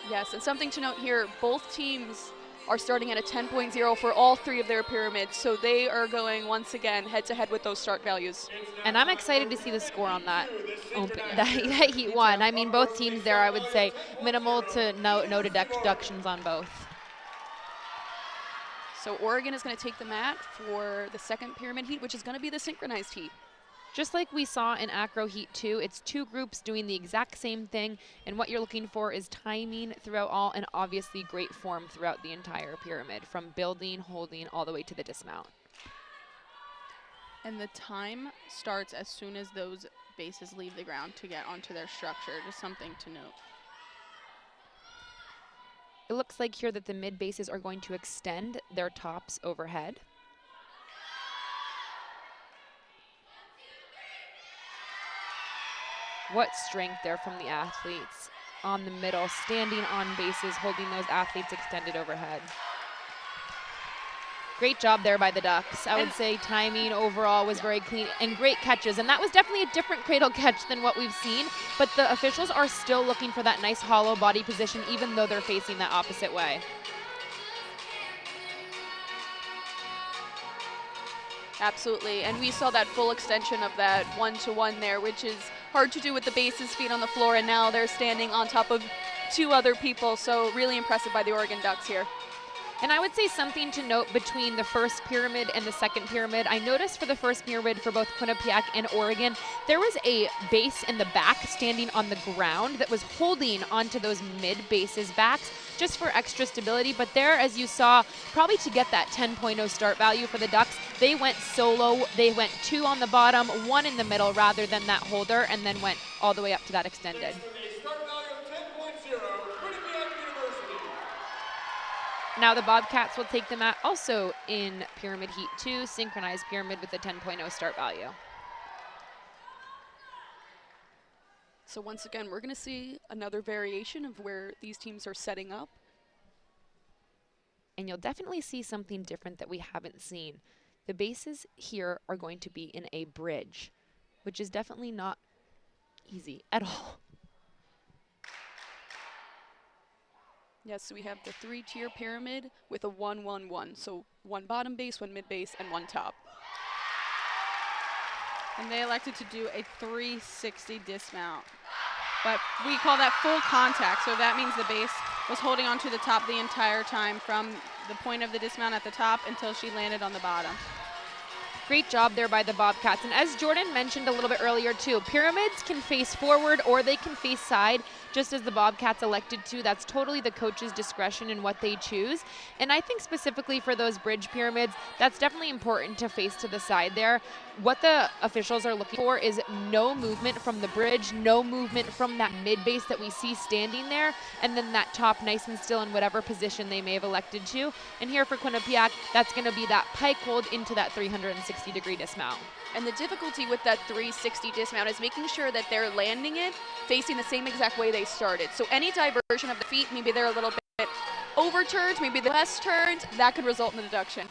Yes, and something to note here, both teams are starting at a 10.0 for all 3 of their pyramids, so they are going once again head-to-head with those start values. And I'm excited to see the score on that Heat 1. I mean, both teams there, I would say, minimal to no deductions on both. So Oregon is going to take the mat for the second pyramid heat, which is going to be the synchronized heat. Just like we saw in Acro Heat 2, it's 2 groups doing the exact same thing, and what you're looking for is timing throughout all, and obviously great form throughout the entire pyramid, from building, holding, all the way to the dismount. And the time starts as soon as those bases leave the ground to get onto their structure, just something to note. It looks like here that the mid bases are going to extend their tops overhead. What strength there from the athletes on the middle, standing on bases, holding those athletes extended overhead. Great job there by the Ducks. I would say timing overall was very clean and great catches. And that was definitely a different cradle catch than what we've seen. But the officials are still looking for that nice hollow body position, even though they're facing that opposite way. Absolutely, and we saw that full extension of that 1-to-1 there, which is hard to do with the bases, feet on the floor, and now they're standing on top of 2 other people. So really impressive by the Oregon Ducks here. And I would say something to note between the first pyramid and the second pyramid. I noticed for the first pyramid for both Quinnipiac and Oregon, there was a base in the back standing on the ground that was holding onto those mid bases backs just for extra stability. But there, as you saw, probably to get that 10.0 start value for the Ducks, they went solo. They went 2 on the bottom, 1 in the middle rather than that holder, and then went all the way up to that extended. Now the Bobcats will take the mat also in Pyramid Heat 2, synchronized pyramid with a 10.0 start value. So once again, we're going to see another variation of where these teams are setting up. And you'll definitely see something different that we haven't seen. The bases here are going to be in a bridge, which is definitely not easy at all. Yes, so we have the 3-tier pyramid with a 1-1-1. So 1 bottom base, 1 mid base, and 1 top. And they elected to do a 360 dismount. But we call that full contact, so that means the base was holding onto the top the entire time from the point of the dismount at the top until she landed on the bottom. Great job there by the Bobcats. And as Jordan mentioned a little bit earlier too, pyramids can face forward or they can face side, just as the Bobcats elected to. That's totally the coach's discretion in what they choose. And I think specifically for those bridge pyramids, that's definitely important to face to the side there. What the officials are looking for is no movement from the bridge, no movement from that mid base that we see standing there, and then that top nice and still in whatever position they may have elected to. And here for Quinnipiac, that's going to be that pike hold into that 360-degree dismount. And the difficulty with that 360 dismount is making sure that they're landing it facing the same exact way they started. So any diversion of the feet, maybe they're a little bit overturned, maybe they're less turned, that could result in a deduction.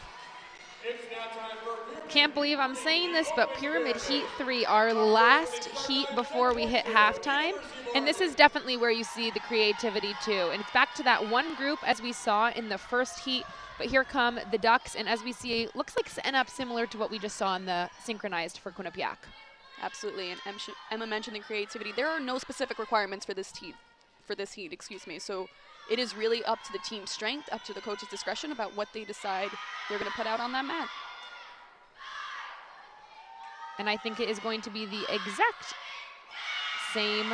Can't believe I'm saying this, but Pyramid Heat 3, our last heat before we hit halftime. And this is definitely where you see the creativity too. And it's back to that one group as we saw in the first heat. But here come the Ducks, and as we see, looks like setting up similar to what we just saw in the synchronized for Quinnipiac. Absolutely, and Emma mentioned the creativity. There are no specific requirements for this heat, So it is really up to the team's strength, up to the coach's discretion about what they decide they're going to put out on that mat. And I think it is going to be the exact same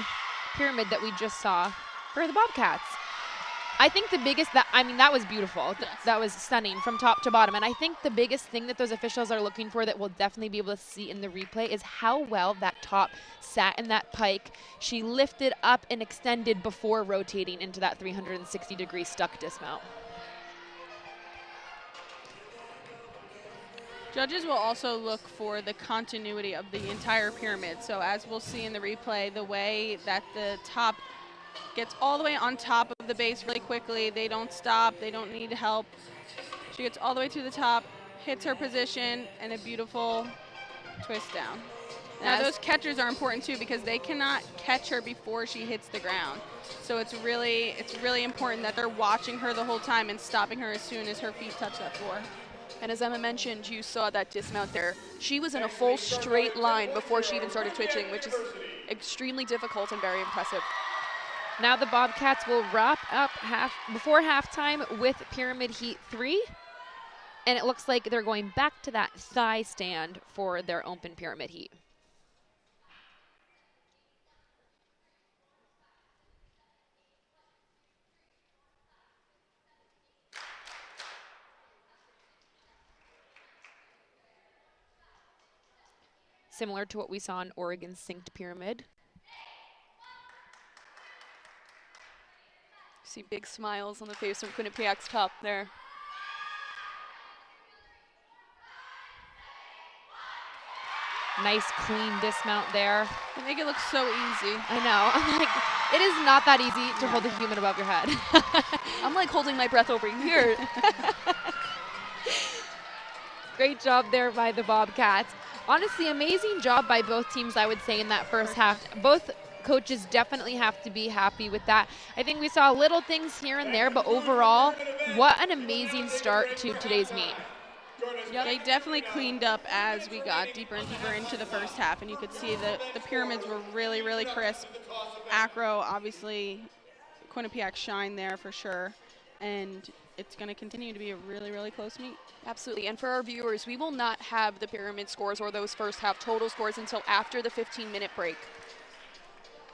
pyramid that we just saw for the Bobcats. I think the biggest, that was beautiful. Yes. That was stunning from top to bottom. And I think the biggest thing that those officials are looking for that we'll definitely be able to see in the replay is how well that top sat in that pike. She lifted up and extended before rotating into that 360-degree stuck dismount. Judges will also look for the continuity of the entire pyramid. So as we'll see in the replay, the way that the top gets all the way on top of the base really quickly. They don't stop. They don't need help. She gets all the way to the top, hits her position, and a beautiful twist down. Now those catchers are important too because they cannot catch her before she hits the ground. So it's really important that they're watching her the whole time and stopping her as soon as her feet touch that floor. And as Emma mentioned, you saw that dismount there. She was in a full straight line before she even started twitching, which is extremely difficult and very impressive. Now the Bobcats will wrap up before halftime with Pyramid Heat 3. And it looks like they're going back to that thigh stand for their open Pyramid Heat. Similar to what we saw in Oregon's synced pyramid. See big smiles on the face from Quinnipiac's top there. Nice clean dismount there. They make it look so easy. I know. I'm like, it is not that easy to hold a human above your head. I'm like holding my breath over here. Great job there by the Bobcats. Honestly, amazing job by both teams, I would say, in that first half. Both coaches definitely have to be happy with that. I think we saw little things here and there, but overall, what an amazing start to today's meet. Yep. They definitely cleaned up as we got deeper and deeper into the first half, and you could see that the pyramids were really, really crisp. Acro, obviously, Quinnipiac shine there for sure, and it's going to continue to be a really, really close meet. Absolutely, and for our viewers, we will not have the pyramid scores or those first half total scores until after the 15-minute break.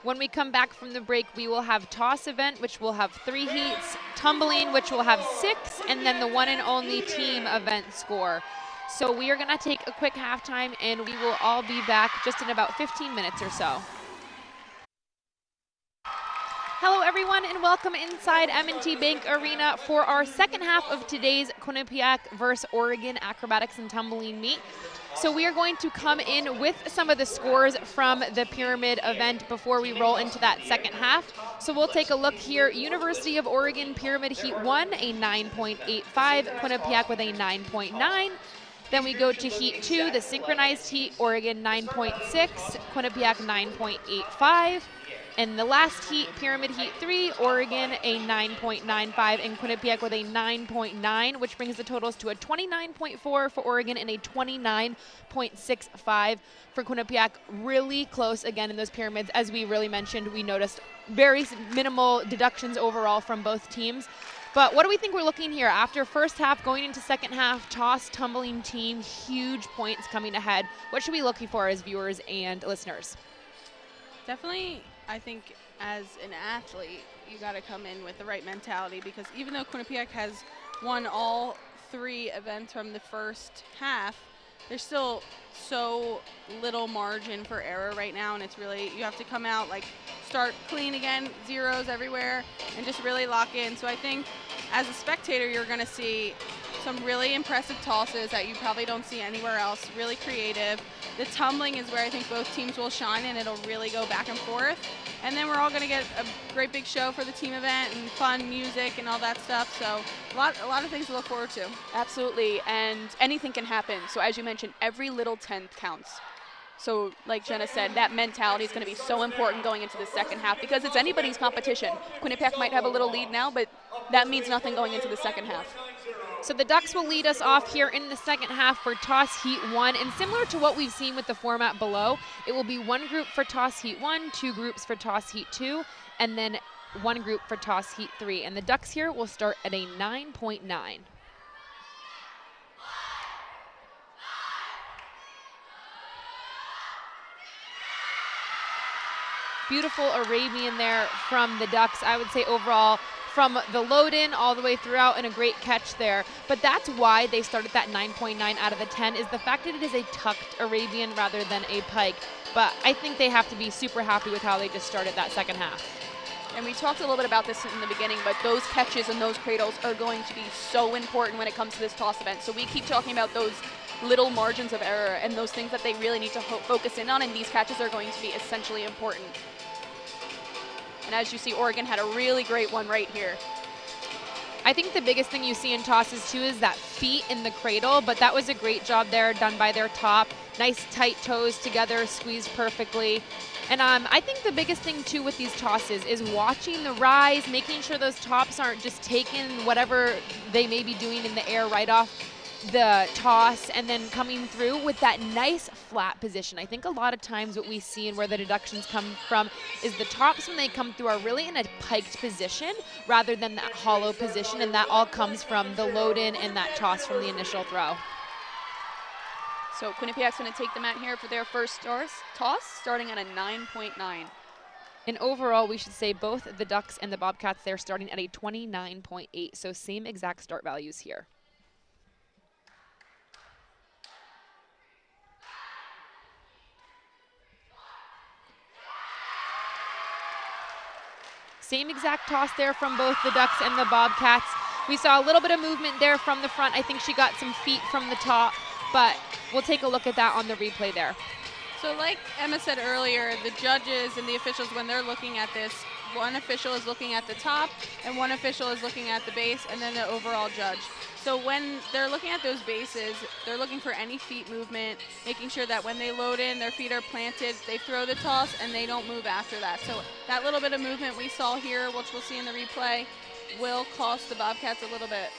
When we come back from the break, we will have toss event, which will have 3 heats, tumbling, which will have 6, and then the one and only team event score. So we are going to take a quick halftime, and we will all be back just in about 15 minutes or so. Hello everyone and welcome inside M&T Bank Arena for our second half of today's Quinnipiac versus Oregon Acrobatics and Tumbling meet. So we are going to come in with some of the scores from the pyramid event before we roll into that second half. So we'll take a look here. University of Oregon Pyramid Heat 1, a 9.85. Quinnipiac with a 9.9. Then we go to Heat 2, the synchronized heat, Oregon 9.6, Quinnipiac 9.85. And the last heat, Pyramid Heat 3, Oregon a 9.95 and Quinnipiac with a 9.9, which brings the totals to a 29.4 for Oregon and a 29.65 for Quinnipiac. Really close again in those pyramids. As we really mentioned, we noticed very minimal deductions overall from both teams. But what do we think we're looking here? After first half, going into second half, toss, tumbling team, huge points coming ahead. What should we be looking for as viewers and listeners? Definitely, I think as an athlete, you got to come in with the right mentality, because even though Quinnipiac has won all 3 events from the first half, there's still so little margin for error right now, and it's really, you have to come out, like, start clean again, zeros everywhere, and just really lock in. So I think as a spectator, you're going to see some really impressive tosses that you probably don't see anywhere else, really creative. The tumbling is where I think both teams will shine, and it'll really go back and forth. And then we're all going to get a great big show for the team event and fun music and all that stuff. So a lot of things to look forward to. Absolutely, and anything can happen. So as you mentioned, every little tenth counts. So like Jenna said, that mentality is going to be so important going into the second half, because it's anybody's competition. Quinnipiac might have a little lead now, but that means nothing going into the second half. So the Ducks will lead us off here in the second half for Toss Heat 1. And similar to what we've seen with the format below, it will be 1 group for Toss Heat 1, 2 groups for Toss Heat 2, and then 1 group for Toss Heat 3. And the Ducks here will start at a 9.9. Beautiful Arabian there from the Ducks. I would say overall, from the load-in all the way throughout, and a great catch there. But that's why they started that 9.9 out of the 10, is the fact that it is a tucked Arabian rather than a pike. But I think they have to be super happy with how they just started that second half. And we talked a little bit about this in the beginning, but those catches and those cradles are going to be so important when it comes to this toss event. So we keep talking about those little margins of error and those things that they really need to focus in on, and these catches are going to be essentially important. And as you see, Oregon had a really great one right here. I think the biggest thing you see in tosses too is that feet in the cradle, but that was a great job there done by their top. Nice tight toes together, squeezed perfectly. And I think the biggest thing too with these tosses is watching the rise, making sure those tops aren't just taking whatever they may be doing in the air right off the toss and then coming through with that nice flat position. I think a lot of times what we see and where the deductions come from is the tops, when they come through, are really in a piked position rather than that hollow position, and that all comes from the load in and that toss from the initial throw. So Quinnipiac's going to take the mat here for their first toss, starting at a 9.9. And overall, we should say both the Ducks and the Bobcats, they're starting at a 29.8, so same exact start values here. Same exact toss there from both the Ducks and the Bobcats. We saw a little bit of movement there from the front. I think she got some feet from the top, but we'll take a look at that on the replay there. So like Emma said earlier, the judges and the officials, when they're looking at this, one official is looking at the top and one official is looking at the base, and then the overall judge. So when they're looking at those bases, they're looking for any feet movement, making sure that when they load in, their feet are planted, they throw the toss, and they don't move after that. So that little bit of movement we saw here, which we'll see in the replay, will cost the Bobcats a little bit.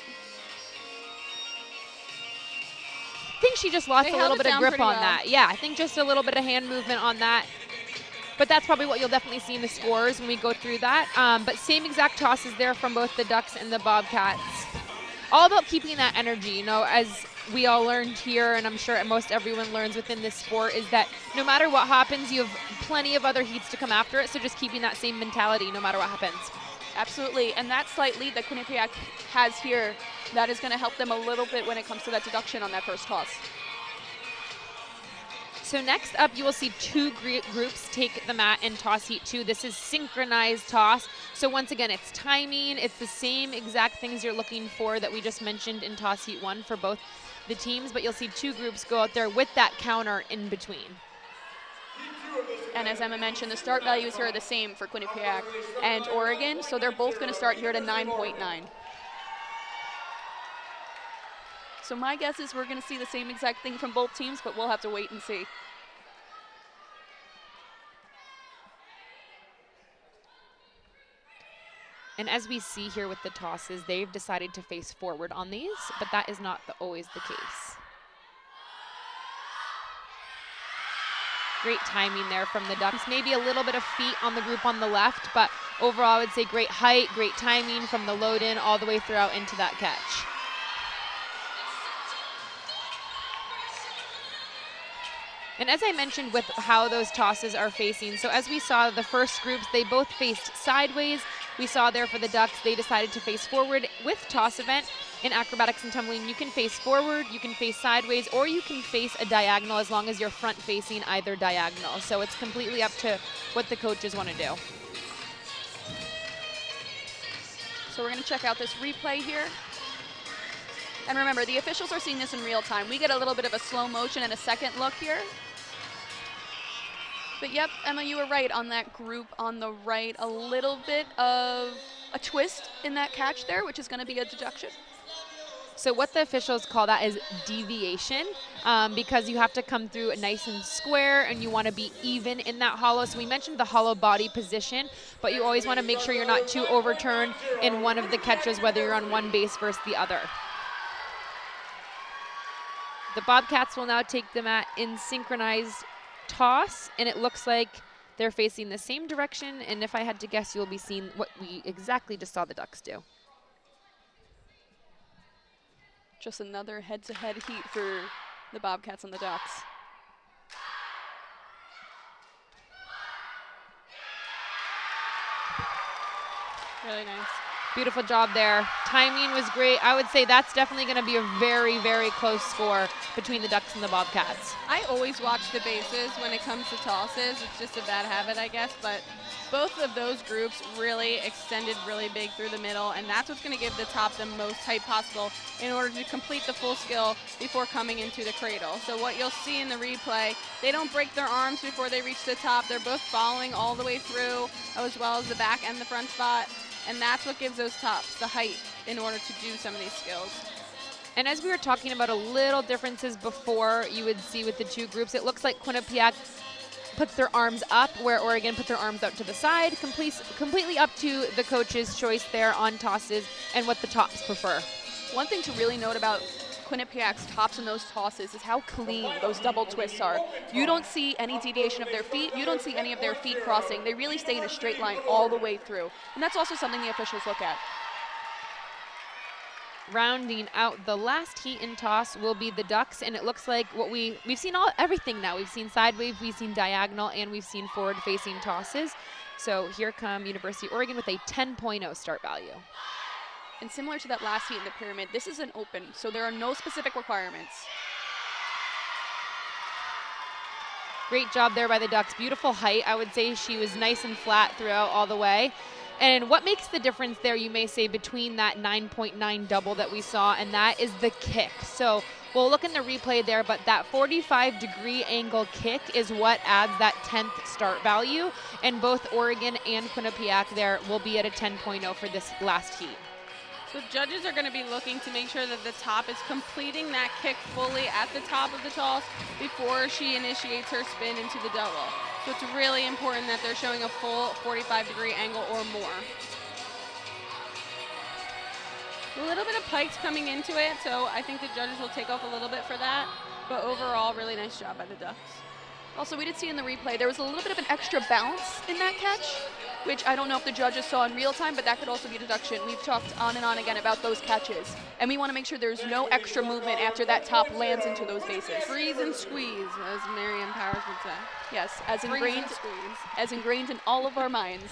I think she just lost a little bit of grip on well. that. Yeah, I think just a little bit of hand movement on that. But that's probably what you'll definitely see in the scores when we go through that. But same exact tosses there from both the Ducks and the Bobcats. All about keeping that energy, you know, as we all learned here, and I'm sure most everyone learns within this sport, is that no matter what happens, you have plenty of other heats to come after it, so just keeping that same mentality no matter what happens. Absolutely, and that slight lead that Quinnipiac has here, that is going to help them a little bit when it comes to that deduction on that first toss. So next up, you will see 2 groups take the mat in Toss Heat 2. This is synchronized toss. So once again, it's timing. It's the same exact things you're looking for that we just mentioned in Toss Heat 1 for both the teams, but you'll see 2 groups go out there with that counter in between. And as Emma mentioned, the start values here are the same for Quinnipiac and Oregon, so they're both going to start here at a 9.9. So my guess is we're going to see the same exact thing from both teams, but we'll have to wait and see. And as we see here with the tosses, they've decided to face forward on these, but that is not always the case. Great timing there from the Ducks. Maybe a little bit of feet on the group on the left, but overall I would say great height, great timing from the load in all the way throughout into that catch. And as I mentioned with how those tosses are facing, so as we saw the first groups, they both faced sideways. We saw there for the Ducks, they decided to face forward. With toss event in acrobatics and tumbling, you can face forward, you can face sideways, or you can face a diagonal as long as you're front facing either diagonal. So it's completely up to what the coaches want to do. So we're going to check out this replay here. And remember, the officials are seeing this in real time. We get a little bit of a slow motion and a second look here. But yep, Emma, you were right on that group on the right. A little bit of a twist in that catch there, which is going to be a deduction. So what the officials call that is deviation, because you have to come through nice and square and you want to be even in that hollow. So we mentioned the hollow body position, but you always want to make sure you're not too overturned in one of the catches, whether you're on one base versus the other. The Bobcats will now take them at in synchronized toss, and it looks like they're facing the same direction, and if I had to guess, you'll be seeing what we exactly just saw the Ducks do. Just another head-to-head heat for the Bobcats and the Ducks. Really nice. Beautiful job there. Timing was great. I would say that's definitely going to be a very, very close score between the Ducks and the Bobcats. I always watch the bases when it comes to tosses. It's just a bad habit, I guess, but both of those groups really extended really big through the middle, and that's what's going to give the top the most height possible in order to complete the full skill before coming into the cradle. So what you'll see in the replay, they don't break their arms before they reach the top. They're both following all the way through, as well as the back and the front spot. And that's what gives those tops the height in order to do some of these skills. And as we were talking about a little differences before you would see with the two groups, it looks like Quinnipiac puts their arms up where Oregon put their arms out to the side. Completely up to the coach's choice there on tosses and what the tops prefer. One thing to really note about Quinnipiac's tops and those tosses is how clean those double twists are. You don't see any deviation of their feet. You don't see any of their feet crossing. They really stay in a straight line all the way through. And that's also something the officials look at. Rounding out the last heat in toss will be the Ducks, and it looks like what we've seen everything now. We've seen sideways, we've seen diagonal, and we've seen forward-facing tosses. So here come University of Oregon with a 10.0 start value. And similar to that last heat in the pyramid, this is an open, so there are no specific requirements. Great job there by the Ducks. Beautiful height. I would say she was nice and flat throughout all the way. And what makes the difference there, you may say, between that 9.9 double that we saw and that is the kick. So we'll look in the replay there, but that 45-degree angle kick is what adds that 10th start value. And both Oregon and Quinnipiac there will be at a 10.0 for this last heat. So judges are going to be looking to make sure that the top is completing that kick fully at the top of the toss before she initiates her spin into the double. So it's really important that they're showing a full 45-degree angle or more. A little bit of pikes coming into it, so I think the judges will take off a little bit for that. But overall, really nice job by the Ducks. Also, we did see in the replay, there was a little bit of an extra bounce in that catch, which I don't know if the judges saw in real time, but that could also be a deduction. We've talked on and on again about those catches, and we want to make sure there's no extra movement after that top lands into those bases. Freeze and squeeze, as Marianne Powers would say. Yes, as ingrained in all of our minds.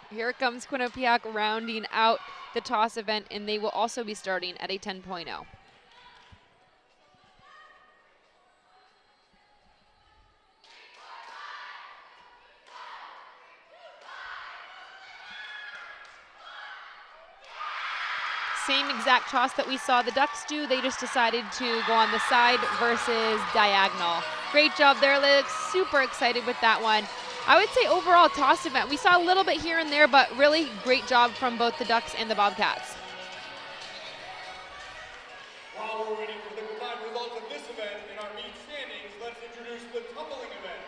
Here comes Quinnipiac rounding out the toss event, and they will also be starting at a 10.0. Same exact toss that we saw the Ducks do. They just decided to go on the side versus diagonal. Great job there. They look super excited with that one. I would say overall toss event, we saw a little bit here and there, but really great job from both the Ducks and the Bobcats. While we're waiting for the combined results of this event in our meet standings, let's introduce the tumbling event.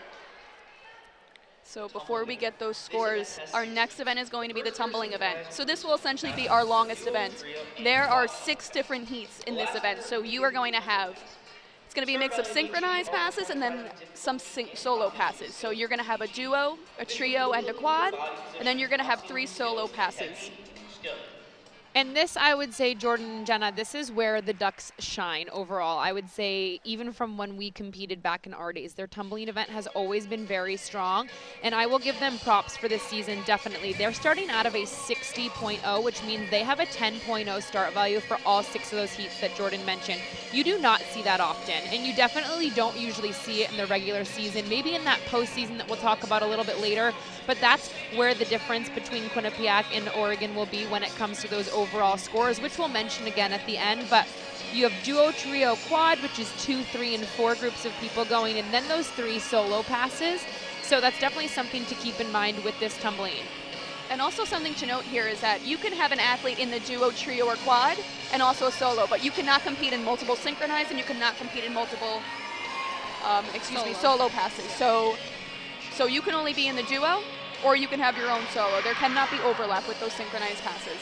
So before we get those scores, our next event is going to be the tumbling event. So this will essentially be our longest event. There are 6 different heats in this event, so you are going to have, it's going to be a mix of synchronized passes and then some solo passes. So you're going to have a duo, a trio, and a quad, and then you're going to have 3 solo passes. And this, I would say, Jordan and Jenna, this is where the Ducks shine overall. I would say even from when we competed back in our days, their tumbling event has always been very strong. And I will give them props for this season, definitely. They're starting out of a 60.0, which means they have a 10.0 start value for all 6 of those heats that Jordan mentioned. You do not see that often, and you definitely don't usually see it in the regular season, maybe in that postseason that we'll talk about a little bit later. But that's where the difference between Quinnipiac and Oregon will be when it comes to those overall scores, which we'll mention again at the end. But you have duo, trio, quad, which is 2, 3, and 4 groups of people going, and then those 3 solo passes. So that's definitely something to keep in mind with this tumbling. And also something to note here is that you can have an athlete in the duo, trio, or quad, and also a solo, but you cannot compete in multiple synchronized, and you cannot compete in multiple, solo passes. So you can only be in the duo, or you can have your own solo. There cannot be overlap with those synchronized passes.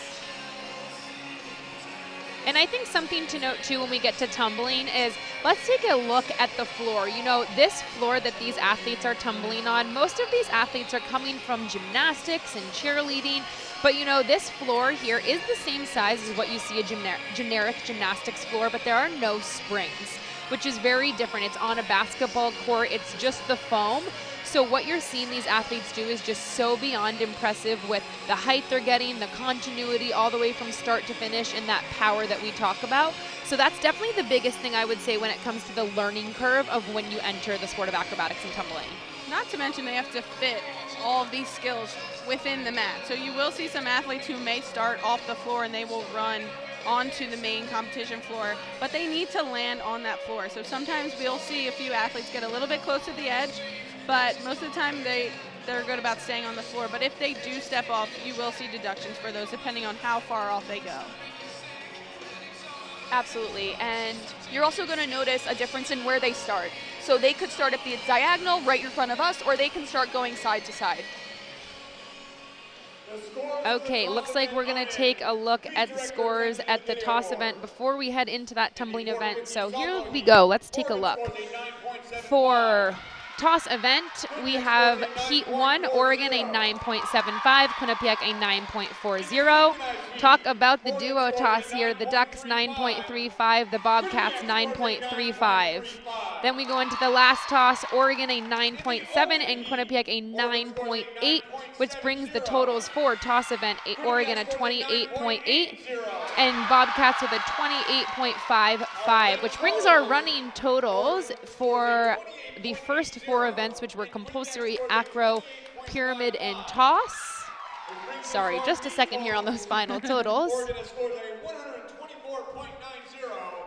And I think something to note too when we get to tumbling is, let's take a look at the floor. You know, this floor that these athletes are tumbling on, most of these athletes are coming from gymnastics and cheerleading, but you know, this floor here is the same size as what you see a generic gymnastics floor, but there are no springs, which is very different. It's on a basketball court, it's just the foam. So what you're seeing these athletes do is just so beyond impressive with the height they're getting, the continuity all the way from start to finish, and that power that we talk about. So that's definitely the biggest thing I would say when it comes to the learning curve of when you enter the sport of acrobatics and tumbling. Not to mention they have to fit all of these skills within the mat. So you will see some athletes who may start off the floor and they will run onto the main competition floor, but they need to land on that floor. So sometimes we'll see a few athletes get a little bit close to the edge, but most of the time they're good about staying on the floor. But if they do step off, you will see deductions for those depending on how far off they go. Absolutely, and you're also going to notice a difference in where they start. So they could start at the diagonal right in front of us, or they can start going side to side. Okay, looks like we're going to take a look at the scores at the toss event before we head into that tumbling event. So here we go. Let's take a look. For toss event, we have Heat 1, Oregon a 9.75, Quinnipiac a 9.40. Talk about the duo toss here. The Ducks 9.35, the Bobcats 9.35. Then we go into the last toss, Oregon a 9.7 and Quinnipiac a 9.8, which brings the totals for toss event, Oregon a 28.8 and Bobcats with a 28.55, which brings our running totals for the first 4 events, which were compulsory, acro, pyramid, and toss. Sorry, just a second here on those final totals.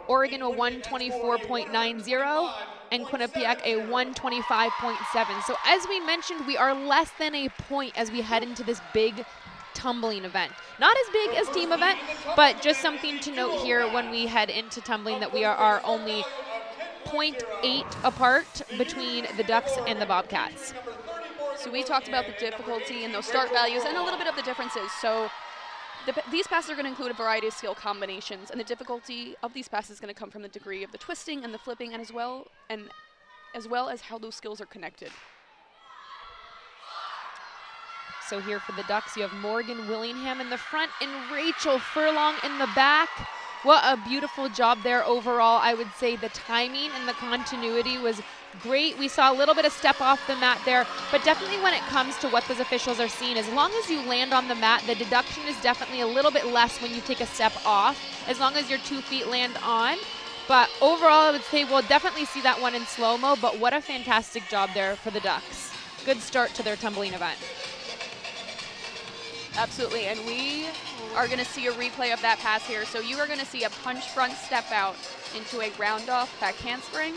Oregon a 124.90 and Quinnipiac a 125.7. So as we mentioned, we are less than a point as we head into this big tumbling event. Not as big as team event, but just something to note here when we head into tumbling that we are only 0.8 apart between the Ducks and the Bobcats. So we talked about the difficulty and those start values and a little bit of the differences. So these passes are going to include a variety of skill combinations, and the difficulty of these passes is going to come from the degree of the twisting and the flipping, and as well as how those skills are connected. So here for the Ducks, you have Morgan Willingham in the front and Rachel Furlong in the back. What a beautiful job there overall. I would say the timing and the continuity was great. We saw a little bit of step off the mat there, but definitely when it comes to what those officials are seeing, as long as you land on the mat, the deduction is definitely a little bit less when you take a step off, as long as your 2 feet land on. But overall, I would say we'll definitely see that one in slow-mo, but what a fantastic job there for the Ducks. Good start to their tumbling event. Absolutely, and we are going to see a replay of that pass here. So you are going to see a punch front step out into a round off back handspring,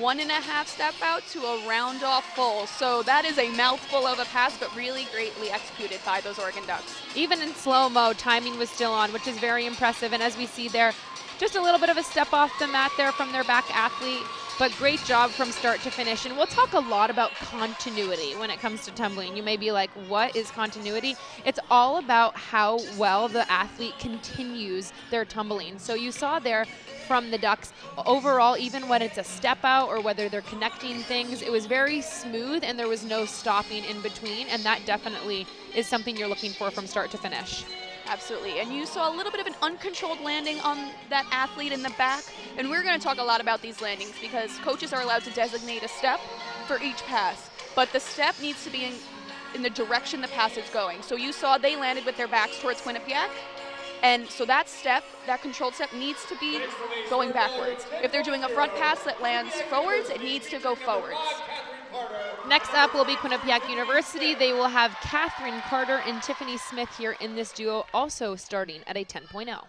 1.5 step out to a round off full. So that is a mouthful of a pass, but really greatly executed by those Oregon Ducks. Even in slow-mo, timing was still on, which is very impressive. And as we see there, Just a little bit of a step off the mat there from their back athlete, but great job from start to finish. And we'll talk a lot about continuity when it comes to tumbling. You may be like, what is continuity? It's all about how well the athlete continues their tumbling. So you saw there from the ducks, overall, even when it's a step out or whether they're connecting things, it was very smooth and there was no stopping in between, and that definitely is something you're looking for from start to finish. Absolutely, and you saw a little bit of an uncontrolled landing on that athlete in the back, and we're going to talk a lot about these landings because coaches are allowed to designate a step for each pass, but the step needs to be in the direction the pass is going. So you saw they landed with their backs towards Quinnipiac, and so that step, that controlled step, needs to be going backwards. If they're doing a front pass that lands forwards, it needs to go forwards. Next up will be Quinnipiac University. They will have Catherine Carter and Tiffany Smith here in this duo, also starting at a 10.0.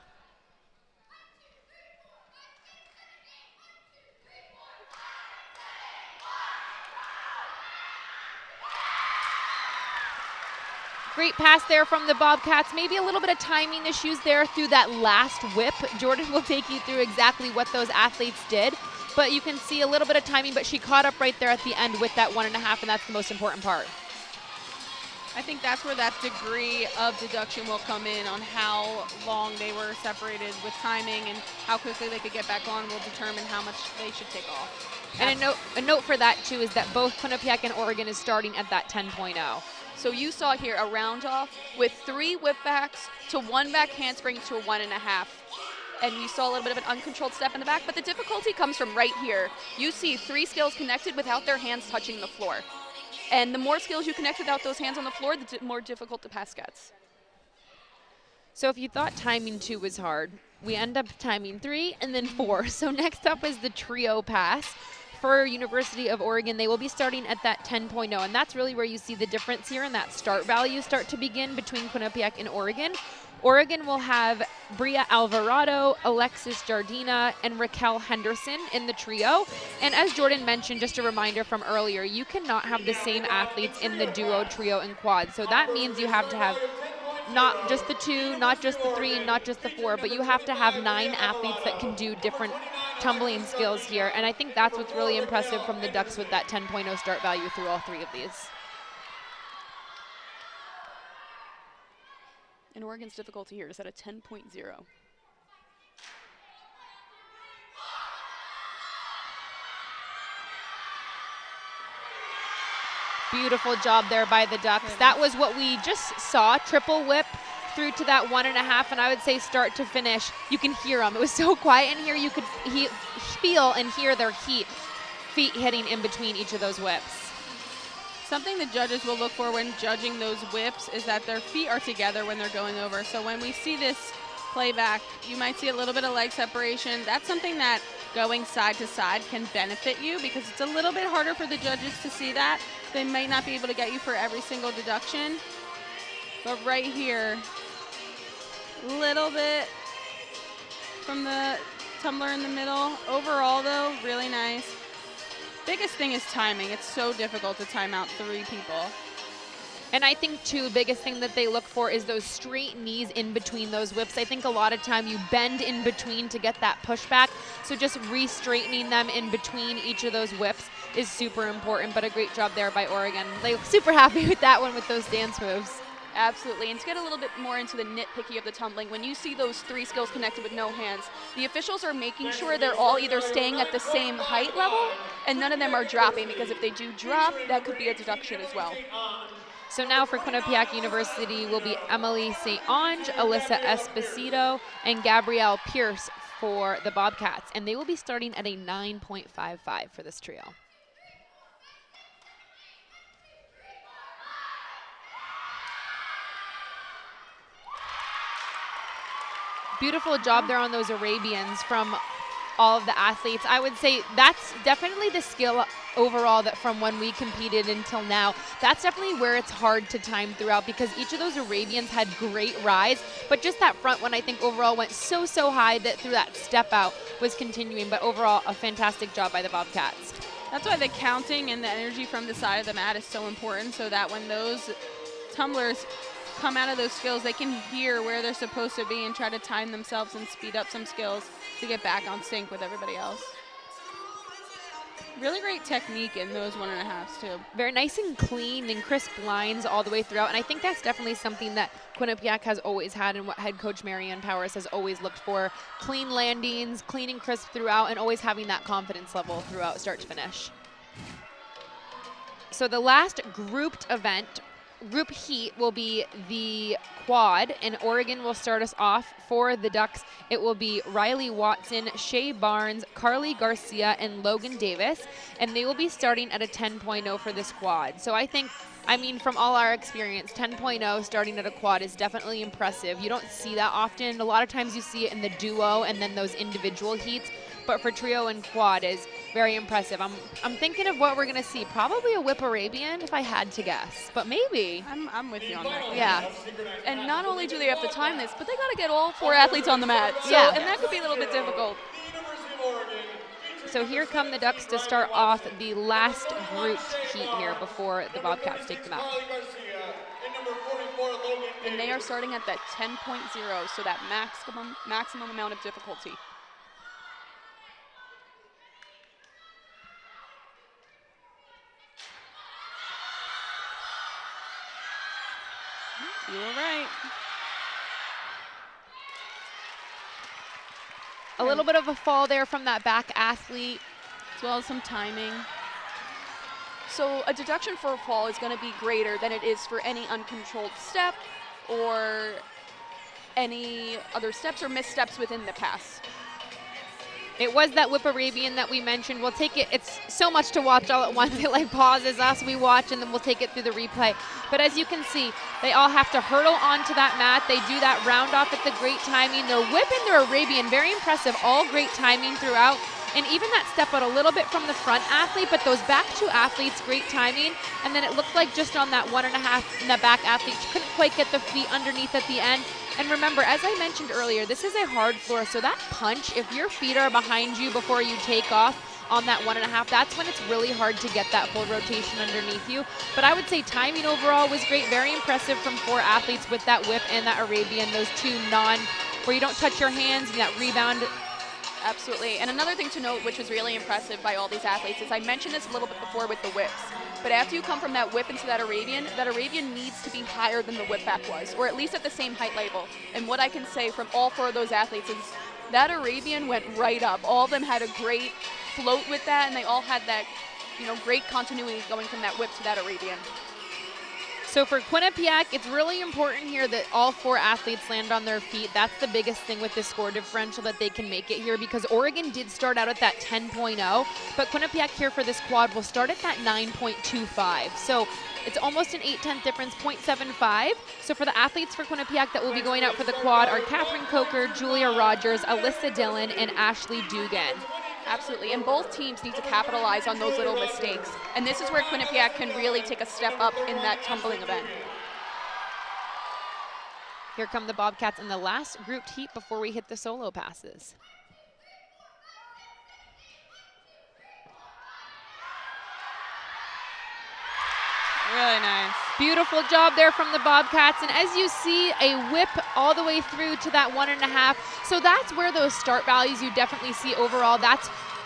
Great pass there from the Bobcats. Maybe a little bit of timing issues there through that last whip. Jordan will take you through exactly what those athletes did. But you can see a little bit of timing, but she caught up right there at the end with that 1.5, and that's the most important part. I think that's where that degree of deduction will come in on how long they were separated with timing, and how quickly they could get back on will determine how much they should take off. And a note for that, too, is that both Quinnipiac and Oregon is starting at that 10.0. So you saw here a round off with 3 whip backs to 1 back handspring to a 1.5. And you saw a little bit of an uncontrolled step in the back, but the difficulty comes from right here. You see 3 skills connected without their hands touching the floor. And the more skills you connect without those hands on the floor, the more difficult the pass gets. So if you thought timing 2 was hard, we end up timing 3 and then 4. So next up is the trio pass. For University of Oregon, they will be starting at that 10.0, and that's really where you see the difference here, and that start value start to begin between Quinnipiac and Oregon. Oregon will have Bria Alvarado, Alexis Jardina, and Raquel Henderson in the trio. And as Jordan mentioned, just a reminder from earlier, you cannot have the same athletes in the duo, trio, and quad. So that means you have to have not just the 2, not just the 3, not just the 4, but you have to have 9 athletes that can do different tumbling skills here. And I think that's what's really impressive from the Ducks with that 10.0 start value through all 3 of these. And Oregon's difficulty here is at a 10.0. Beautiful job there by the Ducks. That was what we just saw, triple whip through to that 1.5, and I would say start to finish. You can hear them. It was so quiet in here, you could feel and hear their feet hitting in between each of those whips. Something the judges will look for when judging those whips is that their feet are together when they're going over. So when we see this playback, you might see a little bit of leg separation. That's something that going side to side can benefit you because it's a little bit harder for the judges to see that. They might not be able to get you for every single deduction. But right here, little bit from the tumbler in the middle. Overall, though, really nice. Biggest thing is timing. It's so difficult to time out 3 people. And I think, too, biggest thing that they look for is those straight knees in between those whips. I think a lot of time you bend in between to get that pushback. So just re-straightening them in between each of those whips is super important, but a great job there by Oregon. They look super happy with that one with those dance moves. Absolutely, and to get a little bit more into the nitpicky of the tumbling, when you see those 3 skills connected with no hands, the officials are making sure they're all either staying at the same height level and none of them are dropping, because if they do drop, that could be a deduction as well. So now for Quinnipiac University will be Emily St. Ange, Alyssa Esposito, and Gabrielle Pierce for the Bobcats, and they will be starting at a 9.55 for this trio. Beautiful job there on those Arabians from all of the athletes. I would say that's definitely the skill overall that from when we competed until now. That's definitely where it's hard to time throughout because each of those Arabians had great rides, but just that front one I think overall went so high that through that step out was continuing, but overall a fantastic job by the Bobcats. That's why the counting and the energy from the side of the mat is so important, so that when those tumblers come out of those skills, they can hear where they're supposed to be and try to time themselves and speed up some skills to get back on sync with everybody else. Really great technique in those 1.5s too. Very nice and clean and crisp lines all the way throughout. And I think that's definitely something that Quinnipiac has always had and what head coach Marianne Powers has always looked for. Clean landings, clean and crisp throughout, and always having that confidence level throughout start to finish. So the last grouped event, group heat, will be the quad, and Oregon will start us off. For the Ducks, it will be Riley Watson, Shay Barnes, Carly Garcia, and Logan Davis, and they will be starting at a 10.0 for this quad. So I mean, from all our experience, 10.0 starting at a quad is definitely impressive. You don't see that often. A lot of times you see it in the duo and then those individual heats, but for trio and quad is very impressive. I'm thinking of what we're gonna see. Probably a whip Arabian if I had to guess, but maybe. I'm with you on that. Yeah. And not only do they have to time this, but they got to get all 4 athletes on the mat. So, Yeah. And that could be a little bit difficult. So here come the Ducks to start off the last grouped heat here before the Bobcats take them out. And they are starting at that 10.0, so that maximum amount of difficulty. You were right. A little bit of a fall there from that back athlete. As well as some timing. So a deduction for a fall is going to be greater than it is for any uncontrolled step or any other steps or missteps within the pass. It was that whip Arabian that we mentioned. We'll take it. It's so much to watch all at once. It like pauses us, we watch, and then we'll take it through the replay. But as you can see, they all have to hurdle onto that mat. They do that round off at the great timing. Their whip and their Arabian, very impressive. All great timing throughout. And even that step out a little bit from the front athlete, but those back 2 athletes, great timing. And then it looked like just on that 1.5 in the back athlete, she couldn't quite get the feet underneath at the end. And remember, as I mentioned earlier, this is a hard floor, so that punch, if your feet are behind you before you take off on that 1.5, that's when it's really hard to get that full rotation underneath you. But I would say timing overall was great, very impressive from 4 athletes with that whip and that Arabian, those 2 where you don't touch your hands and that rebound. Absolutely. And another thing to note, which was really impressive by all these athletes, is I mentioned this a little bit before with the whips. But after you come from that whip into that Arabian needs to be higher than the whip back was, or at least at the same height level. And what I can say from all 4 of those athletes is that Arabian went right up. All of them had a great float with that, and they all had that, great continuity going from that whip to that Arabian. So for Quinnipiac, it's really important here that all 4 athletes land on their feet. That's the biggest thing with the score differential, that they can make it here, because Oregon did start out at that 10.0, but Quinnipiac here for this quad will start at that 9.25. So it's almost an 8/10 difference, 0.75. So for the athletes for Quinnipiac that will be going out for the quad are Catherine Coker, Julia Rogers, Alyssa Dillon, and Ashley Dugan. Absolutely, and both teams need to capitalize on those little mistakes. And this is where Quinnipiac can really take a step up in that tumbling event. Here come the Bobcats in the last grouped heat before we hit the solo passes. Really nice. Beautiful job there from the Bobcats. And as you see, a whip all the way through to that 1.5. So that's where those start values you definitely see overall.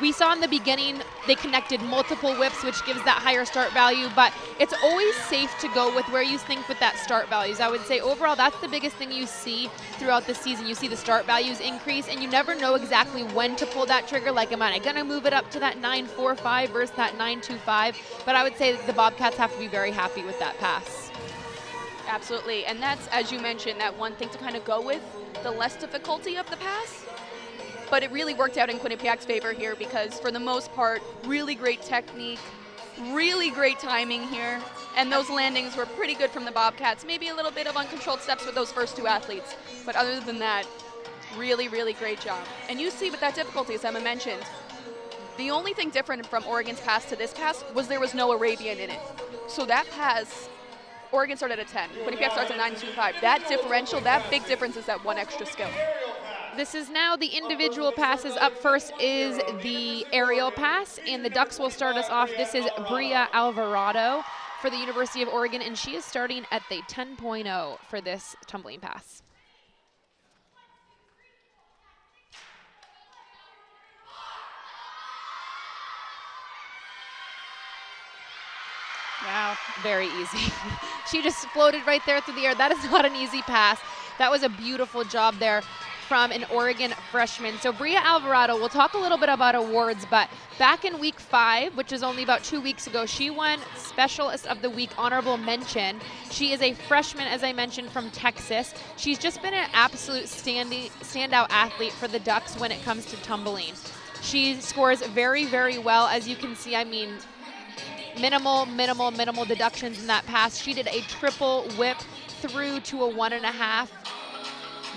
We saw in the beginning, they connected multiple whips, which gives that higher start value, but it's always safe to go with where you think with that start values. I would say overall, that's the biggest thing you see throughout the season. You see the start values increase, and you never know exactly when to pull that trigger. Like, am I gonna move it up to that 9.45 versus that 9.25? But I would say that the Bobcats have to be very happy with that pass. Absolutely, and that's, as you mentioned, that one thing to kind of go with, the less difficulty of the pass. But it really worked out in Quinnipiac's favor here because, for the most part, really great technique, really great timing here, and those landings were pretty good from the Bobcats. Maybe a little bit of uncontrolled steps with those first 2 athletes, but other than that, really, really great job. And you see with that difficulty, as Emma mentioned, the only thing different from Oregon's pass to this pass was there was no Arabian in it. So that pass, Oregon started at 10, Quinnipiac starts at 9.25. That differential, that big difference is that one extra skill. This is now the individual passes. Up first is the aerial pass, and the Ducks will start us off. This is Bria Alvarado for the University of Oregon, and she is starting at the 10.0 for this tumbling pass. Wow. Very easy. She just floated right there through the air. That is not an easy pass. That was a beautiful job there from an Oregon freshman. So Bria Alvarado, we'll talk a little bit about awards, but back in week 5, which is only about 2 weeks ago, she won Specialist of the Week honorable mention. She is a freshman, as I mentioned, from Texas. She's just been an absolute standout athlete for the Ducks when it comes to tumbling. She scores very, very well. As you can see, I mean, minimal deductions in that pass. She did a triple whip through to a 1.5.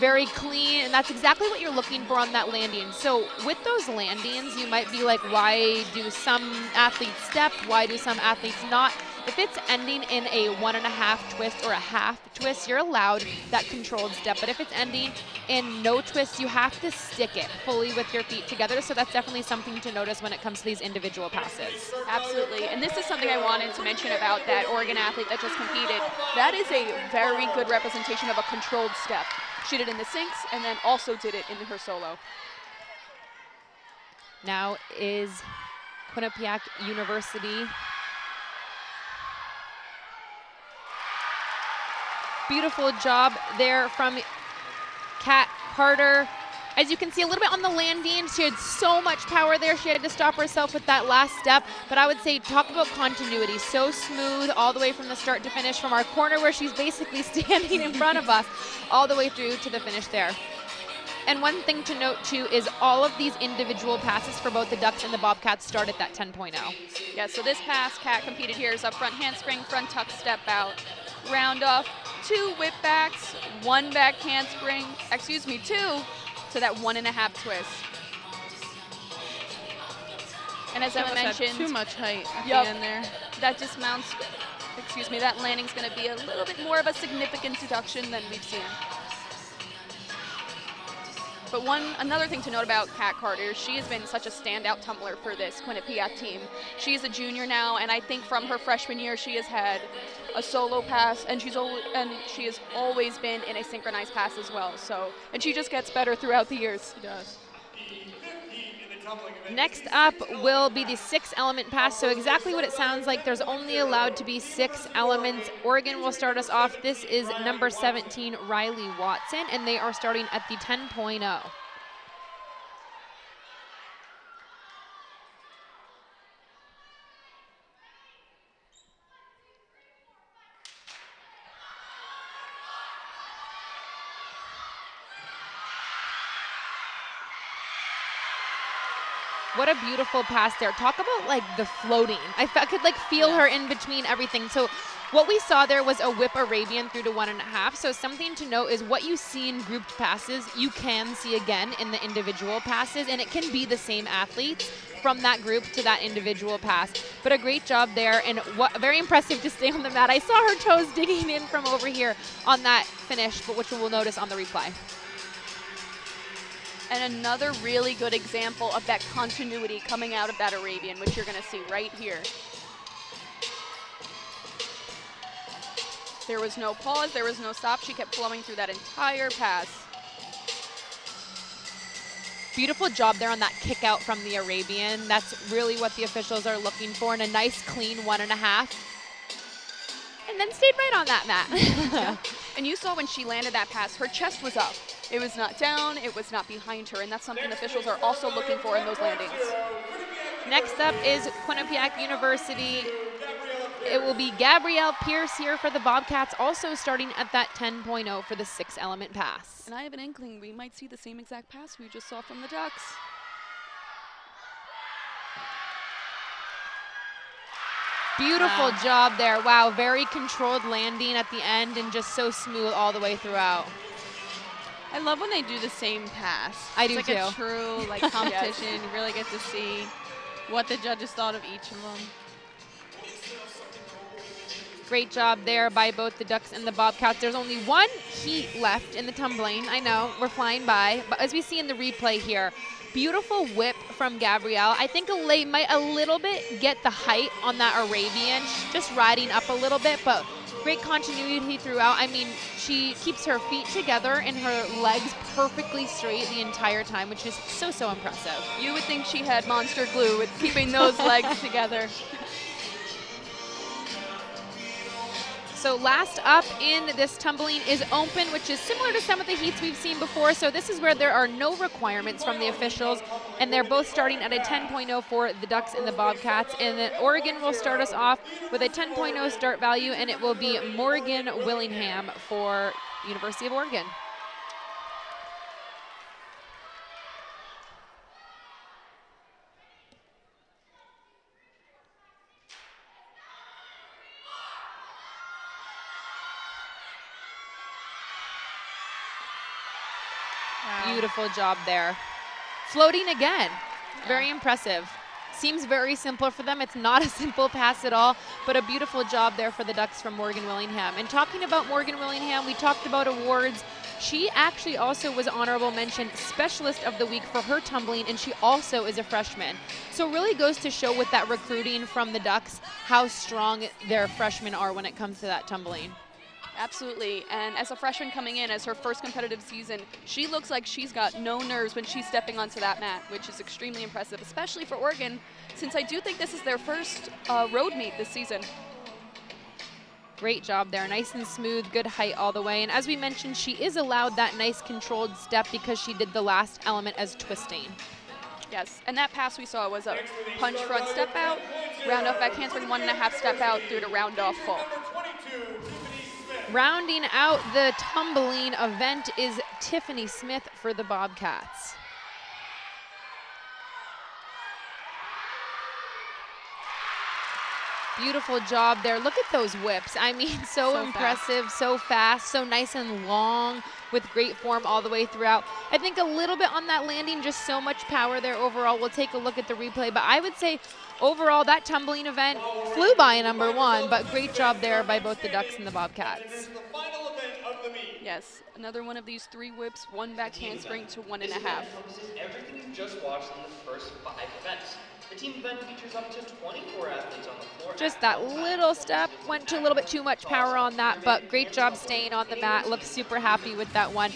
Very clean, and that's exactly what you're looking for on that landing. So with those landings, you might be like, why do some athletes step? Why do some athletes not? If it's ending in a 1.5 twist or a half twist, you're allowed that controlled step. But if it's ending in no twist, you have to stick it fully with your feet together. So that's definitely something to notice when it comes to these individual passes. Absolutely, and this is something I wanted to mention about that Oregon athlete that just competed. That is a very good representation of a controlled step. She did it in the sinks and then also did it in her solo. Now is Quinnipiac University. Beautiful job there from Kat Carter. As you can see a little bit on the landing, she had so much power there. She had to stop herself with that last step. But I would say, talk about continuity. So smooth all the way from the start to finish, from our corner where she's basically standing in front of us, all the way through to the finish there. And one thing to note too is all of these individual passes for both the Ducks and the Bobcats start at that 10.0. Yeah, so this pass, Kat competed here, is up front handspring, front tuck, step out, round off, 2 whip backs, 1 back handspring, excuse me, 2 to that 1.5 twist. And as Emma mentioned, too much height at yep, the end there. That dismounts, excuse me, that landing's going to be a little bit more of a significant deduction than we've seen. But another thing to note about Kat Carter, she has been such a standout tumbler for this Quinnipiac team. She's a junior now, and I think from her freshman year, she has had a solo pass, and she has always been in a synchronized pass as well. So, and she just gets better throughout the years. She does. Next up will be the 6-element pass. So exactly what it sounds like. There's only allowed to be 6 elements. Oregon will start us off. This is number 17, Riley Watson, and they are starting at the 10.0. What a beautiful pass there. Talk about like the floating. I could like feel her in between everything. So what we saw there was a whip Arabian through to 1.5. So something to note is what you see in grouped passes, you can see again in the individual passes, and it can be the same athletes from that group to that individual pass. But a great job there, and very impressive to stay on the mat. I saw her toes digging in from over here on that finish, but which we'll notice on the replay. And another really good example of that continuity coming out of that Arabian, which you're going to see right here. There was no pause, there was no stop. She kept flowing through that entire pass. Beautiful job there on that kick out from the Arabian. That's really what the officials are looking for, and a nice clean 1.5. And then stayed right on that mat. Yeah. And you saw when she landed that pass, her chest was up. It was not down, it was not behind her, and that's something officials are also looking for in those landings. Next up is Quinnipiac University. It will be Gabrielle Pierce here for the Bobcats, also starting at that 10.0 for the 6-element pass. And I have an inkling we might see the same exact pass we just saw from the Ducks. Beautiful job there. Wow, very controlled landing at the end and just so smooth all the way throughout. I love when they do the same pass. I do it's like too. A true like competition. You really get to see what the judges thought of each of them. Great job there by both the Ducks and the Bobcats. There's only one heat left in the tumbling. I know, we're flying by. But as we see in the replay here, beautiful whip from Gabrielle. I think might a little bit get the height on that Arabian, just riding up a little bit, but great continuity throughout. I mean, she keeps her feet together and her legs perfectly straight the entire time, which is so, so impressive. You would think she had monster glue with keeping those legs together. So last up in this tumbling is open, which is similar to some of the heats we've seen before. So this is where there are no requirements from the officials, and they're both starting at a 10.0 for the Ducks and the Bobcats. And then Oregon will start us off with a 10.0 start value, and it will be Morgan Willingham for University of Oregon. Beautiful job there. Floating again. Very impressive. Seems very simple for them. It's not a simple pass at all, but a beautiful job there for the Ducks from Morgan Willingham. And talking about Morgan Willingham, we talked about awards. She actually also was honorable mention Specialist of the Week for her tumbling, and she also is a freshman. So it really goes to show with that recruiting from the Ducks how strong their freshmen are when it comes to that tumbling. Absolutely, and as a freshman coming in as her first competitive season, she looks like she's got no nerves when she's stepping onto that mat, which is extremely impressive, especially for Oregon, since I do think this is their first road meet this season. Great job there, nice and smooth, good height all the way. And as we mentioned, she is allowed that nice controlled step because she did the last element as twisting. Yes, and that pass we saw was a punch front step out, round off back handspring, 1.5 step out through to round off full. Rounding out the tumbling event is Tiffany Smith for the Bobcats. Beautiful job there. Look at those whips. I mean, so impressive, so fast, so nice and long with great form all the way throughout. I think a little bit on that landing, just so much power there overall. We'll take a look at the replay, but I would say overall that tumbling event flew by number one, but great job there by both the Ducks and the Bobcats. Yes, another one of these 3 whips, 1 back handspring to 1.5. Everything you've just watched in the first 5 events. The team event features up to 24 athletes on the floor. Just that little step, went to a little bit too much power on that, but great job staying on the mat. Look super happy with that one.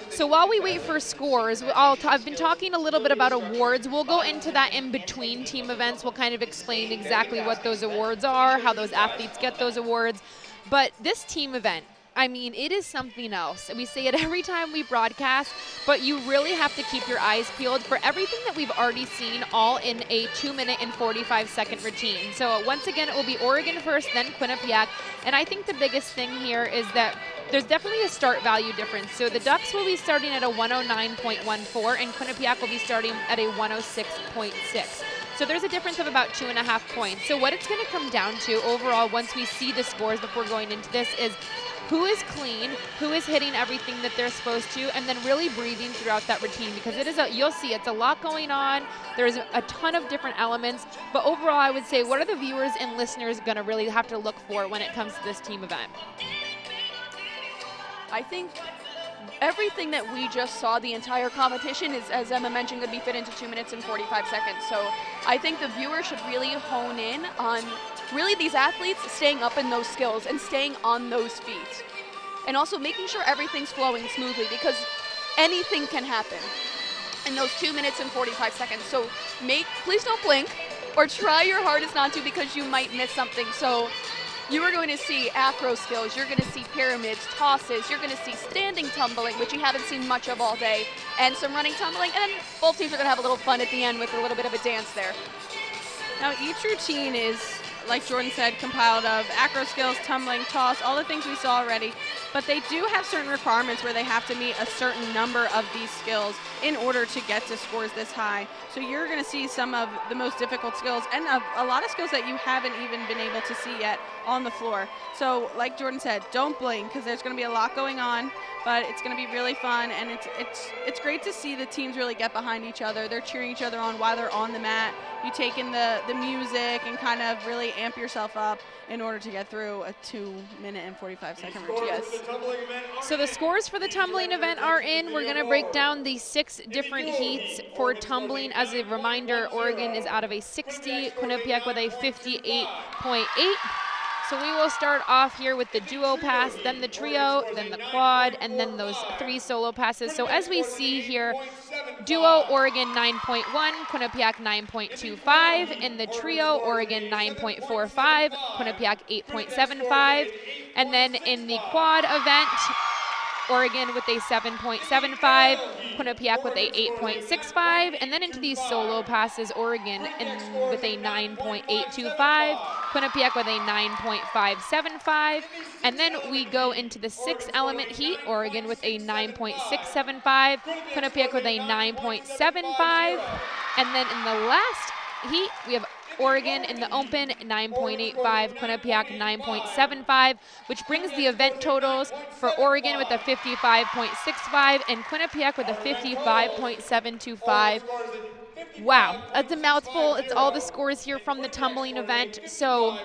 So while we wait for scores, I've been talking a little bit about awards. We'll go into that in between team events. We'll kind of explain exactly what those awards are, how those athletes get those awards. But this team event, I mean, it is something else. We say it every time we broadcast, but you really have to keep your eyes peeled for everything that we've already seen, all in a 2-minute and 45-second routine. So once again, it will be Oregon first, then Quinnipiac. And I think the biggest thing here is that there's definitely a start value difference. So the Ducks will be starting at a 109.14, and Quinnipiac will be starting at a 106.6. So there's a difference of about 2.5 points. So what it's going to come down to overall, once we see the scores before going into this, is who is clean, who is hitting everything that they're supposed to, and then really breathing throughout that routine, because it is you'll see it's a lot going on. There's a ton of different elements, but overall I would say, what are the viewers and listeners going to really have to look for when it comes to this team event? I think everything that we just saw, the entire competition, is, as Emma mentioned, going to be fit into 2 minutes and 45 seconds. So I think the viewer should really hone in on really these athletes staying up in those skills and staying on those feet. And also making sure everything's flowing smoothly, because anything can happen in those 2 minutes and 45 seconds. So please don't blink or try your hardest not to, because you might miss something. So you are going to see acro skills, you're going to see pyramids, tosses, you're going to see standing tumbling, which you haven't seen much of all day, and some running tumbling, and then both teams are going to have a little fun at the end with a little bit of a dance there. Now each routine is, like Jordan said, compiled of acro skills, tumbling, toss, all the things we saw already, but they do have certain requirements where they have to meet a certain number of these skills in order to get to scores this high. So you're going to see some of the most difficult skills, and a lot of skills that you haven't even been able to see yet on the floor. So like Jordan said, don't blink, because there's going to be a lot going on, but it's going to be really fun, and it's great to see the teams really get behind each other. They're cheering each other on while they're on the mat. You take in the music and kind of really amp yourself up in order to get through a 2-minute and 45-second routine. Yes. So the scores for the tumbling event are in. We're going to break down the 6 different heats for tumbling. As a reminder, Oregon is out of a 60, Quinnipiac with a 58.8. So we will start off here with the duo pass, then the trio, then the quad, and then those 3 solo passes. So as we see here, duo, Oregon 9.1, Quinnipiac 9.25. In the trio, Oregon 9.45, Quinnipiac 8.75. And then in the quad event, Oregon with a 7.75, Quinnipiac with a 8.65, and then into these solo passes, Oregon with a 9.825, Quinnipiac with a 9.575, and then we go into the 6-element heat, Oregon with a 9.675, Quinnipiac with a 9.75, and then in the last heat, we have Oregon in the open 9.85, Quinnipiac 9.75, which brings the event totals for Oregon with a 55.65 and Quinnipiac with a 55.725. Wow, that's a mouthful. It's all the scores here from the tumbling event. So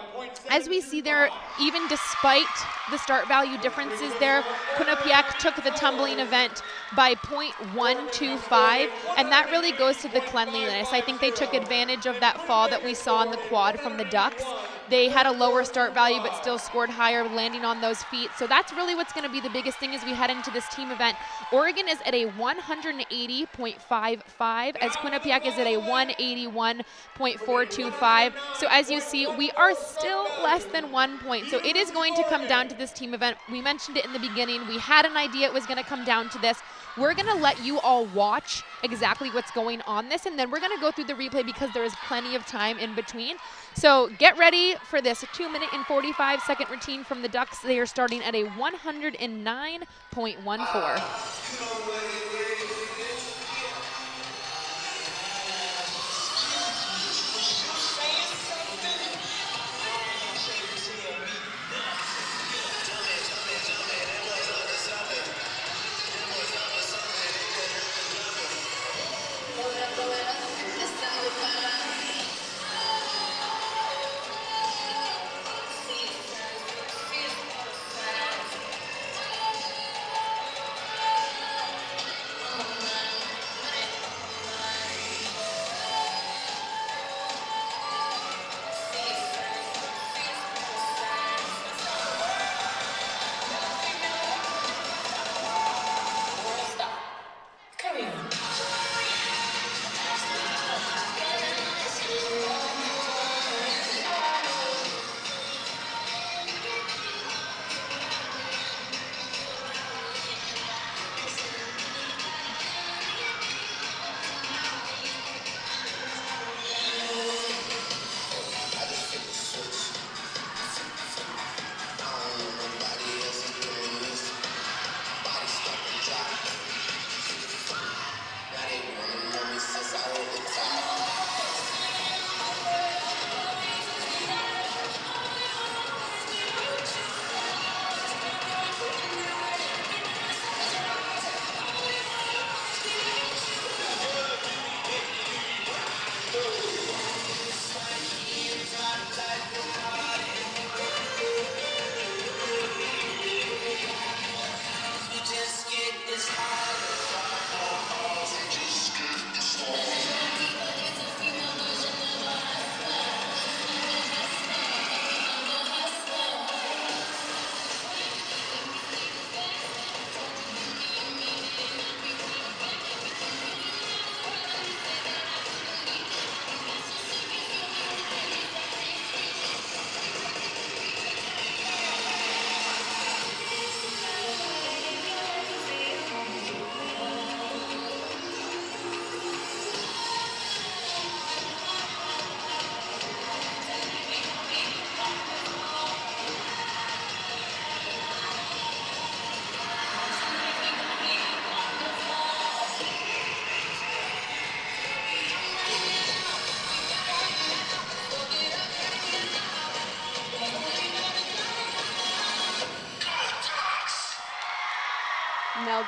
as we see there, even despite the start value differences there, Quinnipiac took the tumbling event by 0.125, and that really goes to the cleanliness. I think they took advantage of that fall that we saw in the quad from the Ducks. They had a lower start value but still scored higher, landing on those feet. So that's really what's going to be the biggest thing as we head into this team event. Oregon is at a 180.55 as Quinnipiac is at a 181.425. So as you see, we are still less than 1 point. So it is going to come down to this team event. We mentioned it in the beginning. We had an idea it was going to come down to this. We're going to let you all watch exactly what's going on this, and then we're going to go through the replay because there is plenty of time in between. So get ready for this 2-minute and 45-second routine from the Ducks. They are starting at a 109.14.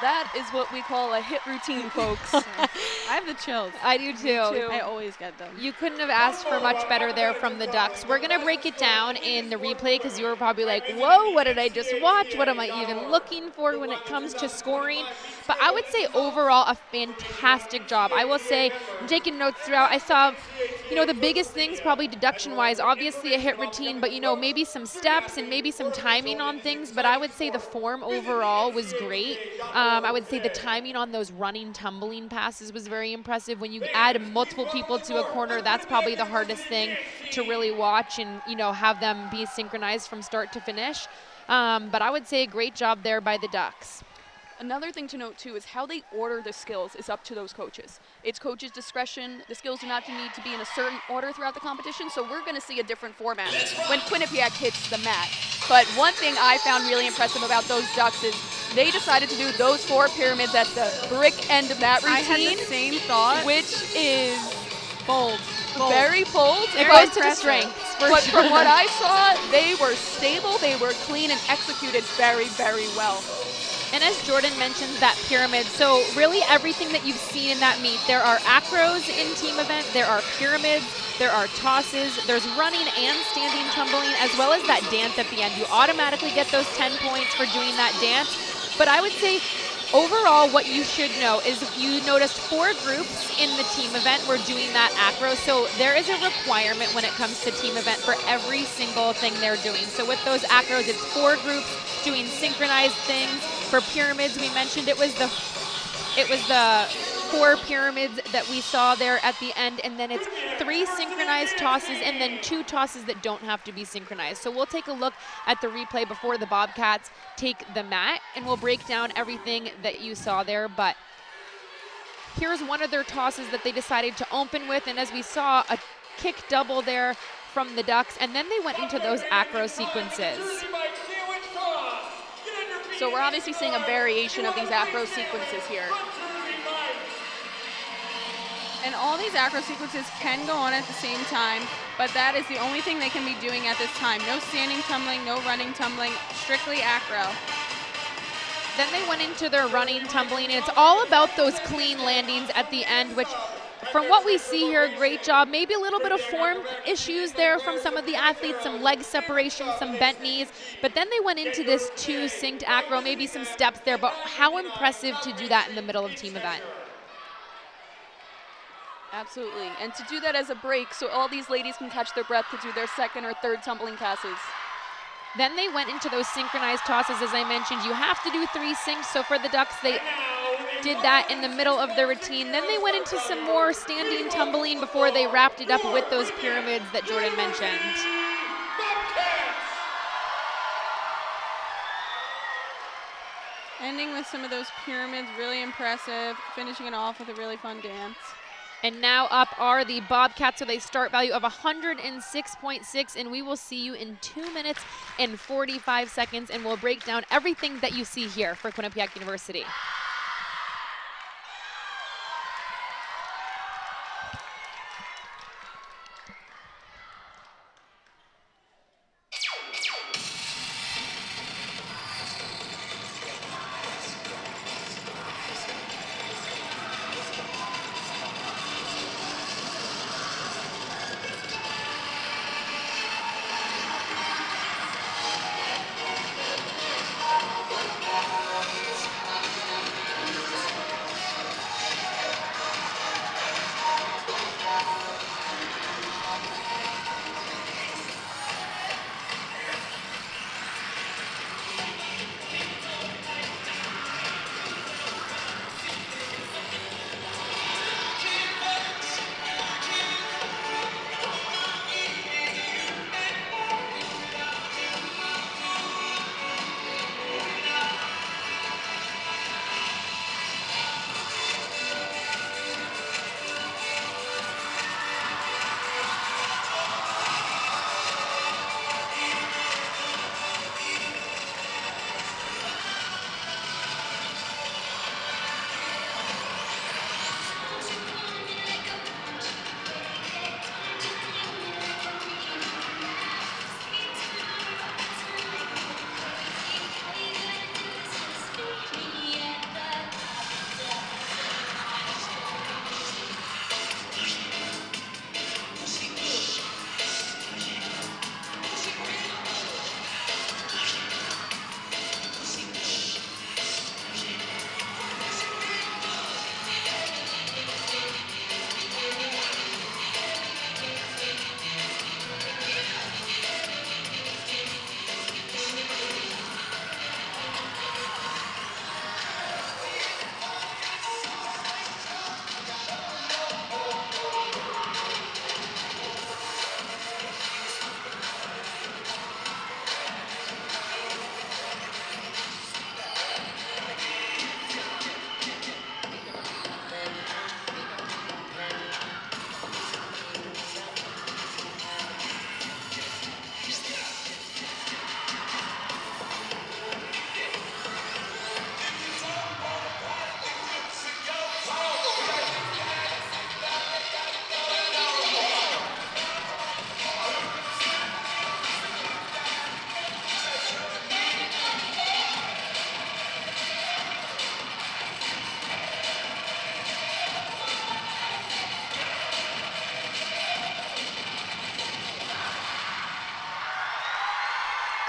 that is what we call a hit routine, folks. I have the chills. I do too. I always get them. You couldn't have asked for much better there from the Ducks. We're going to break it down in the replay because you were probably like, whoa, what did I just watch? What am I even looking for when it comes to scoring? But I would say overall a fantastic job. I will say, I'm taking notes throughout. I saw, the biggest things probably deduction-wise, obviously a hit routine, but, maybe some steps and maybe some timing on things. But I would say the form overall was great. I would say the timing on those running, tumbling passes was very impressive. When you add multiple people to a corner, that's probably the hardest thing to really watch and, have them be synchronized from start to finish. But I would say a great job there by the Ducks. Another thing to note, too, is how they order the skills is up to those coaches. It's coaches' discretion. The skills do not need to be in a certain order throughout the competition, so we're going to see a different format when Quinnipiac hits the mat. But one thing I found really impressive about those Ducks is they decided to do those 4 pyramids at the brick end of that routine. I had the same thought. Which is Bold. very bold. It goes to the strengths. But from what I saw, they were stable, they were clean, and executed very, very well. And as Jordan mentions, that pyramid, so really everything that you've seen in that meet, there are acros in team event, there are pyramids, there are tosses, there's running and standing tumbling, as well as that dance at the end. You automatically get those 10 points for doing that dance. But I would say overall what you should know is you noticed 4 groups in the team event were doing that acro. So there is a requirement when it comes to team event for every single thing they're doing. So with those acros, it's 4 groups doing synchronized things. For pyramids, we mentioned it was the 4 pyramids that we saw there at the end, and then it's 3 synchronized tosses and then 2 tosses that don't have to be synchronized. So we'll take a look at the replay before the Bobcats take the mat, and we'll break down everything that you saw there. But here's one of their tosses that they decided to open with, and as we saw, a kick double there from the Ducks, and then they went into those acro sequences. So we're obviously seeing a variation of these acro sequences here. And all these acro sequences can go on at the same time, but that is the only thing they can be doing at this time. No standing tumbling, no running tumbling, strictly acro. Then they went into their running, tumbling, and it's all about those clean landings at the end, which from what we see here, great job. Maybe a little bit of form issues there from some of the athletes, some leg separation, some bent knees, but then they went into this 2 synced acro, maybe some steps there, but how impressive to do that in the middle of team event. Absolutely, and to do that as a break so all these ladies can catch their breath to do their 2nd or 3rd tumbling passes. Then they went into those synchronized tosses, as I mentioned. You have to do 3 syncs, so for the Ducks, they did that in the middle of their routine. Then they went into some more standing tumbling before they wrapped it up with those pyramids that Jordan mentioned. Ending with some of those pyramids, really impressive. Finishing it off with a really fun dance. And now up are the Bobcats with a start value of 106.6, and we will see you in 2 minutes and 45 seconds, and we'll break down everything that you see here for Quinnipiac University.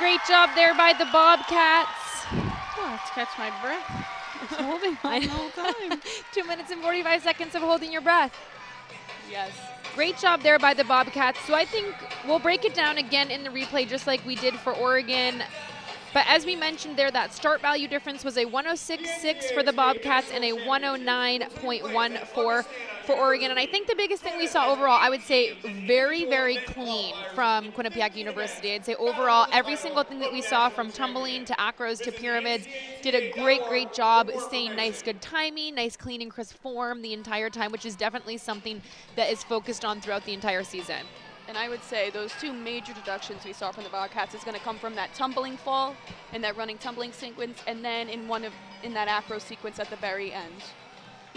Great job there by the Bobcats. Oh, I have to catch my breath. I was holding on the whole time. 2 minutes and 45 seconds of holding your breath. Yes. Great job there by the Bobcats. So I think we'll break it down again in the replay just like we did for Oregon. But as we mentioned there, that start value difference was a 106.6 for the Bobcats and a 109.14 for Oregon. And I think the biggest thing we saw overall, I would say very, very clean from Quinnipiac University. I'd say overall, every single thing that we saw from tumbling to acros to pyramids did a great, great job staying nice, good timing, nice, clean and crisp form the entire time, which is definitely something that is focused on throughout the entire season. And I would say those two major deductions we saw from the Bobcats is going to come from that tumbling fall and that running tumbling sequence, and then in that acro sequence at the very end.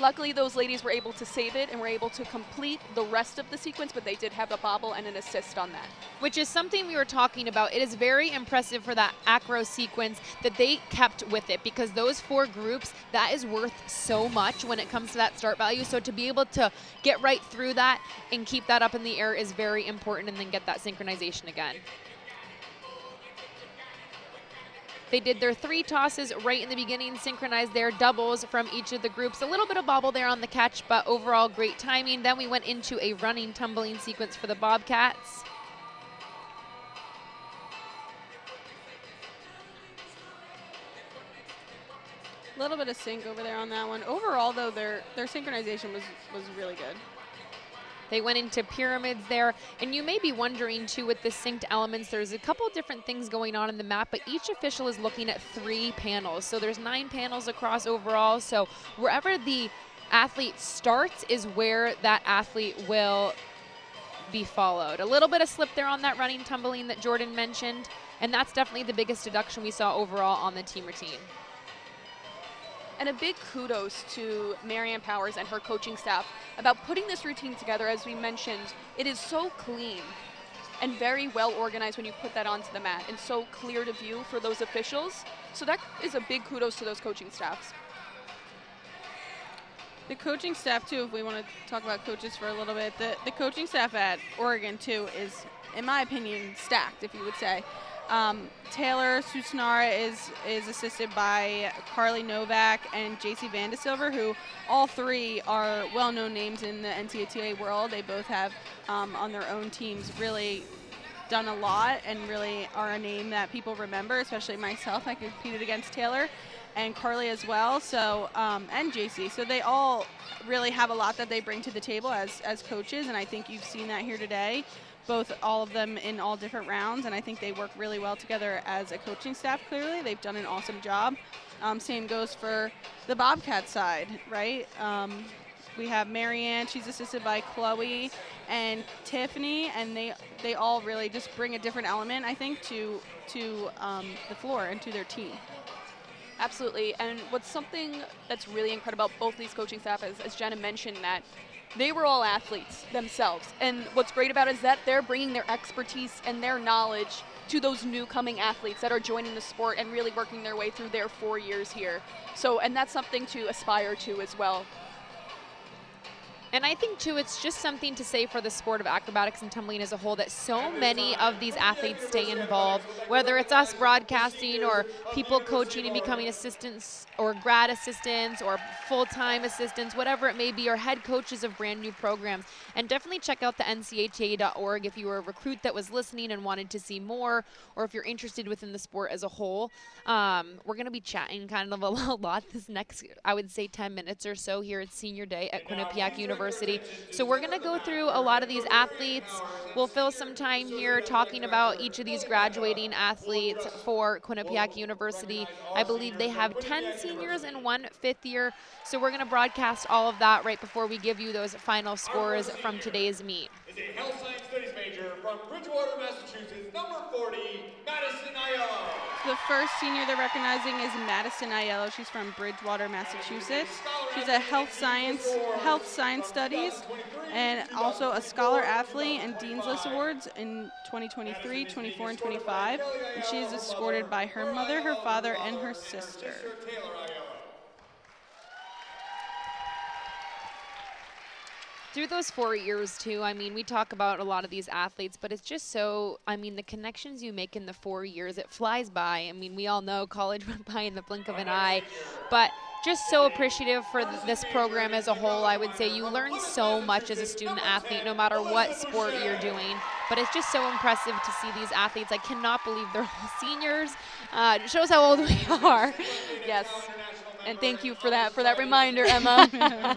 Luckily, those ladies were able to save it and were able to complete the rest of the sequence, but they did have a bobble and an assist on that. Which is something we were talking about. It is very impressive for that acro sequence that they kept with it, because those 4 groups, that is worth so much when it comes to that start value. So to be able to get right through that and keep that up in the air is very important, and then get that synchronization again. They did their 3 tosses right in the beginning, synchronized their doubles from each of the groups. A little bit of bobble there on the catch, but overall great timing. Then we went into a running tumbling sequence for the Bobcats. A little bit of sync over there on that one. Overall, though, their synchronization was really good. They went into pyramids there, and you may be wondering too, with the synced elements, there's a couple different things going on in the map, but each official is looking at 3 panels. So there's 9 panels across overall. So wherever the athlete starts is where that athlete will be followed. A little bit of slip there on that running tumbling that Jordan mentioned, and that's definitely the biggest deduction we saw overall on the team routine. And a big kudos to Marianne Powers and her coaching staff about putting this routine together. As we mentioned, it is so clean and very well organized when you put that onto the mat, and so clear to view for those officials. So that is a big kudos to those coaching staffs. The coaching staff, too, if we want to talk about coaches for a little bit, the coaching staff at Oregon, too, is, in my opinion, stacked, if you would say. Taylor Susnara is assisted by Carly Novak and JC Vandesilver, who all 3 are well-known names in the NCATA world. They both have, on their own teams, really done a lot and really are a name that people remember, especially myself. I competed against Taylor and Carly as well, so and JC. So they all really have a lot that they bring to the table as coaches, and I think you've seen that here today. All of them in all different rounds, and I think they work really well together as a coaching staff. Clearly, they've done an awesome job. Same goes for the Bobcat side, right? We have Marianne, she's assisted by Chloe and Tiffany, and they all really just bring a different element, I think, to the floor and to their team. Absolutely, and what's something that's really incredible about both these coaching staff, as Jenna mentioned, that they were all athletes themselves. And what's great about it is that they're bringing their expertise and their knowledge to those new coming athletes that are joining the sport and really working their way through their 4 years here. So, and that's something to aspire to as well. And I think, too, it's just something to say for the sport of acrobatics and tumbling as a whole that so many of these athletes stay involved, whether it's us broadcasting or people coaching and becoming assistants or grad assistants or full-time assistants, whatever it may be, or head coaches of brand new programs. And definitely check out the NCATA.org if you were a recruit that was listening and wanted to see more, or if you're interested within the sport as a whole. We're going to be chatting kind of a lot this next, I would say, 10 minutes or so here at senior day at Quinnipiac University. So we're going to go through a lot of these athletes. We'll fill some time here talking about each of these graduating athletes for Quinnipiac University. I believe they have 10 seniors and 1 fifth year. So we're going to broadcast all of that right before we give you those final scores from today's meet. Is a health science studies major from Bridgewater, Massachusetts, number 40, Madison Aiello. The first senior they're recognizing is Madison Aiello. She's from Bridgewater, Massachusetts. She's a health science studies, and also a scholar athlete and Dean's List Awards in 2023, 24, and 25. And she is escorted by her mother, her father, and her sister. Through those 4 years, too, I mean, we talk about a lot of these athletes, but it's just so, I mean, the connections you make in the 4 years, it flies by. I mean, we all know college went by in the blink of an eye, but just so appreciative for this program as a whole. I would say you learn so much as a student athlete, no matter what sport you're doing, but it's just so impressive to see these athletes. I cannot believe they're all seniors. It shows how old we are. Yes, and thank you for that reminder, Emma.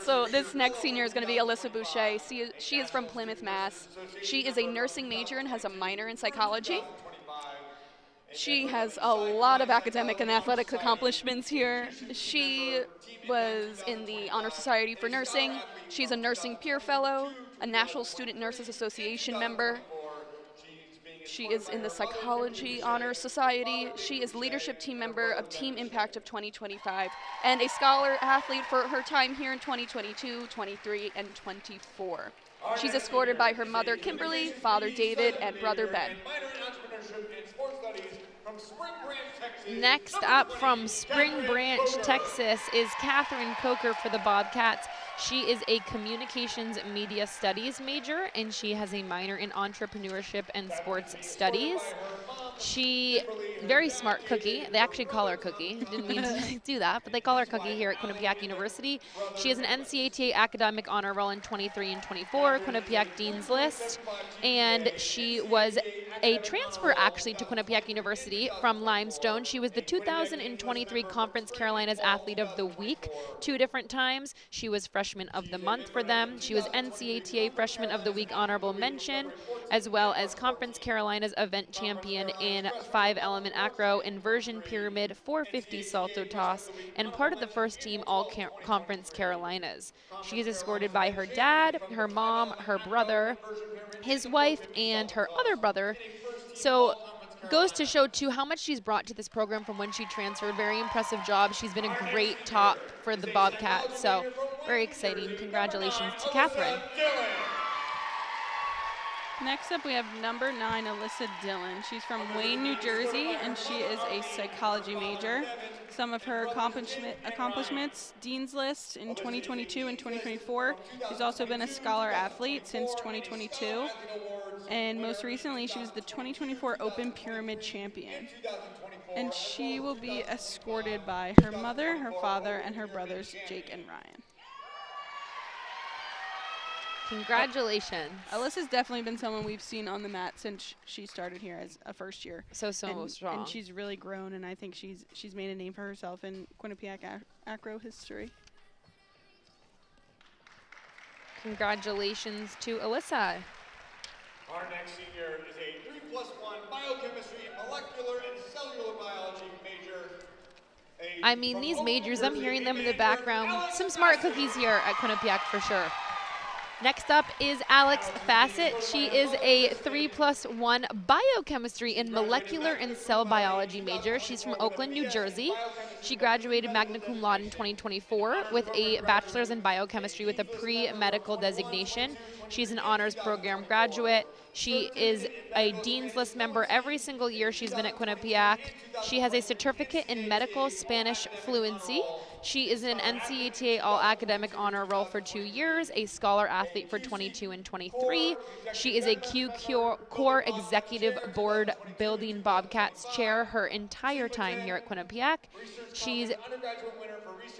So this next senior is going to be Alyssa Boucher. She is from Plymouth, Mass. She is a nursing major and has a minor in psychology. She has a lot of academic and athletic accomplishments here. She was in the Honor Society for Nursing. She's a nursing peer fellow, a National Student Nurses Association member. She is in the Psychology Honor Society. She is leadership team member of Team Impact of 2025 and a scholar athlete for her time here in 2022, 23, and 24. She's escorted by her mother, Kimberly, father, David, and brother, Ben. Next up from Spring Branch, Texas is Catherine Coker for the Bobcats. She is a communications media studies major, and she has a minor in entrepreneurship and sports studies. She, very smart cookie. They actually call her Cookie. Didn't mean to do that, but they call her Cookie here at Quinnipiac University. She has an NCATA academic honor roll in 23 and 24, Quinnipiac Dean's List, and she was a transfer actually to Quinnipiac University from Limestone. She was the 2023 Conference Carolinas Athlete of the Week 2 different times. She was Freshman of the Month for them. She was NCATA Freshman of the Week honorable mention, as well as Conference Carolinas event champion in 5-element acro, inversion pyramid, 450 salto toss, and part of the first team all-conference Carolinas. She is escorted by her dad, her mom, her brother, his wife, and her other brother. So goes to show, too, how much she's brought to this program from when she transferred. Very impressive job. She's been a great top for the Bobcats. So very exciting. Congratulations to Catherine. Next up, we have number 9, Alyssa Dillon. She's from Wayne, New Jersey, and she is a psychology major. Some of her accomplishments, Dean's List in 2022 and 2024. She's also been a scholar athlete since 2022. And most recently, she was the 2024 Open Pyramid champion. And she will be escorted by her mother, her father, and her brothers, Jake and Ryan. Congratulations. Alyssa's definitely been someone we've seen on the mat since she started here as a first year. So strong. And she's really grown, and I think she's made a name for herself in Quinnipiac acro history. Congratulations to Alyssa. Our next senior is a 3+1 biochemistry, molecular, and cellular biology major. I mean, these majors, I'm hearing them in the background. Some smart cookies here at Quinnipiac for sure. Next up is Alex Fassett. She is a 3+1 biochemistry and molecular and cell biology major. She's from Oakland, New Jersey. She graduated magna cum laude in 2024 with a bachelor's in biochemistry with a pre-medical designation. She's an honors program graduate. She is a Dean's List member every single year she's been at Quinnipiac. She has a certificate in medical Spanish fluency. She is an NCATA all-academic honor roll for 2 years, a scholar athlete for 22 and 23. She is a Q Core Executive Board Building Bobcats chair her entire time here at Quinnipiac. She's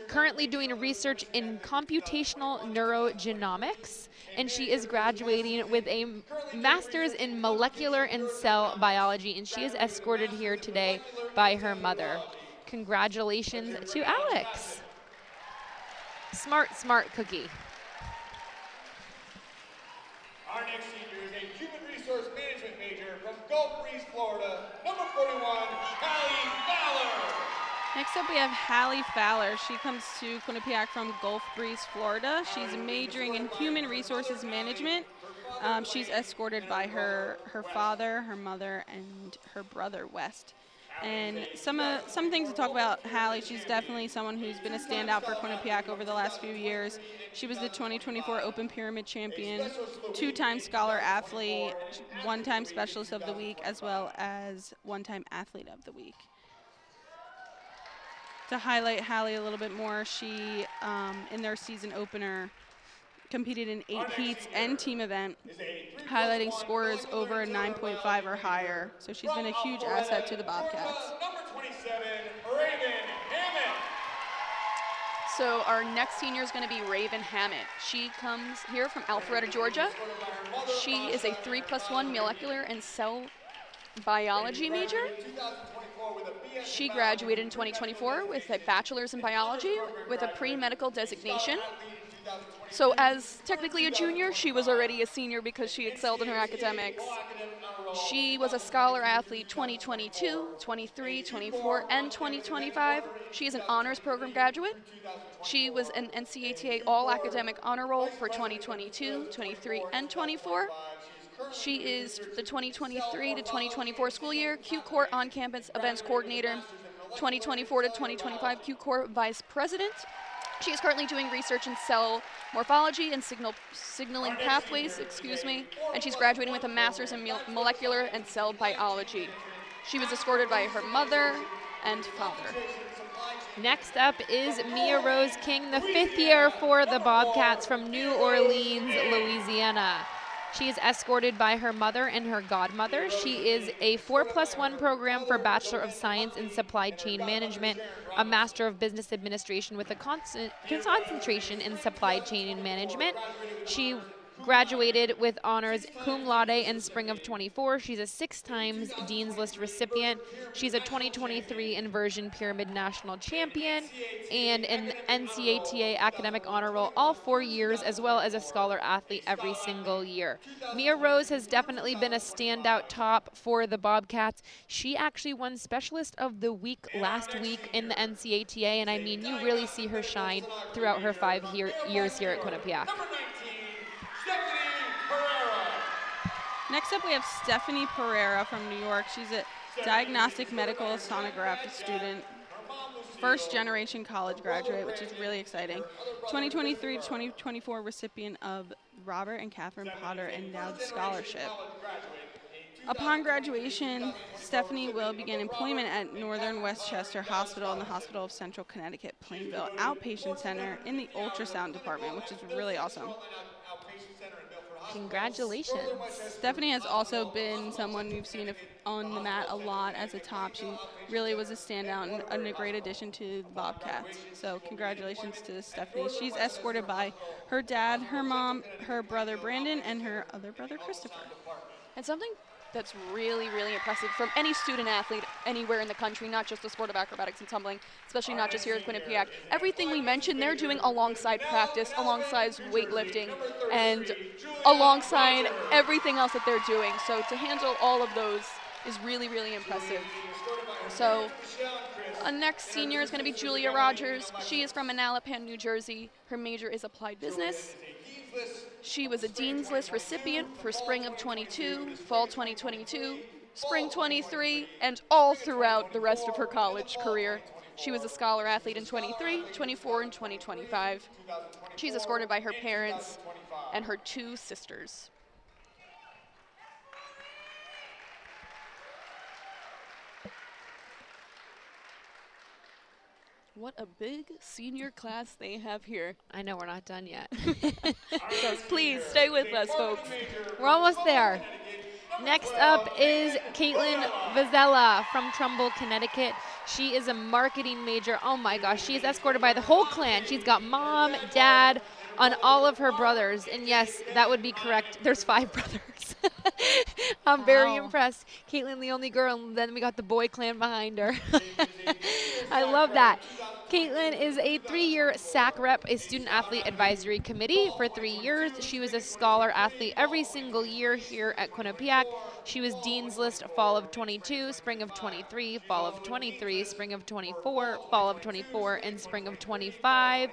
currently doing research in computational neurogenomics, and she is graduating with a master's in molecular and cell biology, and she is escorted here today by her mother. Congratulations to Alex. Smart cookie. Our next senior is a human resource management major from Gulf Breeze, Florida, number 41, Hallie Fowler. Next up, we have Hallie Fowler. She comes to Quinnipiac from Gulf Breeze, Florida. She's majoring in human resources management. She's escorted by her father, her mother, and her brother, West. And some things to talk about Hallie. She's definitely someone who's been a standout for Quinnipiac over the last few years. She was the 2024 Open Pyramid champion, 2-time scholar athlete, 1-time specialist of the week, as well as 1-time athlete of the week. To highlight Hallie a little bit more, she, in their season opener, competed in 8 heats and team event, highlighting scores over a 9.5 or higher. So she's been a huge asset to the Bobcats. Number 27, Raven Hammett. So our next senior is going to be Raven Hammett. She comes here from Alpharetta, Georgia. She is a 3+1 molecular and cell biology major. She graduated in 2024 with a bachelor's in biology with a pre-medical designation. So as technically a junior, she was already a senior because she excelled in her academics. She was a scholar athlete 2022, 23, 24, and 2025. She is an honors program graduate. She was an NCATA all-academic honor roll for 2022, 23, and 24. She is the 2023 to 2024 school year Q Corps on-campus events coordinator, 2024 to 2025 Q Corps vice president. She is currently doing research in cell morphology and signaling pathways, and she's graduating with a master's in molecular and cell biology. She was escorted by her mother and father. Next up is Mia Rose King, the 5th year for the Bobcats from New Orleans, Louisiana. She is escorted by her mother and her godmother. She is a 4+1 program for Bachelor of Science in Supply Chain Management, a Master of Business Administration with a concentration in Supply Chain Management. She graduated with honors cum laude in spring of 24. She's a 6-time Dean's List recipient. She's a 2023 Inversion Pyramid National Champion and an NCATA Academic Honor Roll all 4 years, as well as a scholar athlete every single year. Mia Rose has definitely been a standout top for the Bobcats. She actually won Specialist of the Week last week in the NCATA, and I mean, you really see her shine throughout her 5 years here at Quinnipiac. Next up, we have Stephanie Pereira from New York. She's a diagnostic medical sonography student, first-generation college graduate, which is really exciting. 2023 to 2024 recipient of Robert and Catherine Potter Endowed Scholarship. Upon graduation, Stephanie will begin employment at Northern Westchester Hospital and the Hospital of Central Connecticut Plainville Outpatient Center in the ultrasound department, which is really awesome. Congratulations. Stephanie has also been someone we've seen on the mat a lot as a top. She really was a standout and a great addition to the Bobcats. So congratulations to Stephanie. She's escorted by her dad, her mom, her brother Brandon, and her other brother Christopher. And something that's really, really impressive from any student athlete anywhere in the country, not just the sport of acrobatics and tumbling, especially not just here at Quinnipiac. Everything we mentioned, they're doing alongside practice, alongside weightlifting, and alongside everything else that they're doing. So to handle all of those is really, really impressive. So our next senior is going to be Julia Rogers. She is from Manalapan, New Jersey. Her major is applied business. She was a Dean's List recipient for spring of 22, fall 2022, spring 23, and all throughout the rest of her college career. She was a scholar athlete in 23, 24, and 2025. She's escorted by her parents and her 2 sisters. What a big senior class they have here. I know we're not done yet. So please stay with us, folks. We're almost there. Next up is Caitlin Vizella from Trumbull, Connecticut. She is a marketing major. Oh my gosh, she is escorted by the whole clan. She's got mom, dad, and all of her brothers. And yes, that would be correct. There's 5 brothers. I'm very impressed. Caitlin, the only girl, and then we got the boy clan behind her. I love that. Caitlin is a 3-year SAC rep, a student athlete advisory committee for 3 years. She was a scholar athlete every single year here at Quinnipiac. She was Dean's List fall of 22, spring of 23, fall of 23, spring of 24, fall of 24, and spring of 25.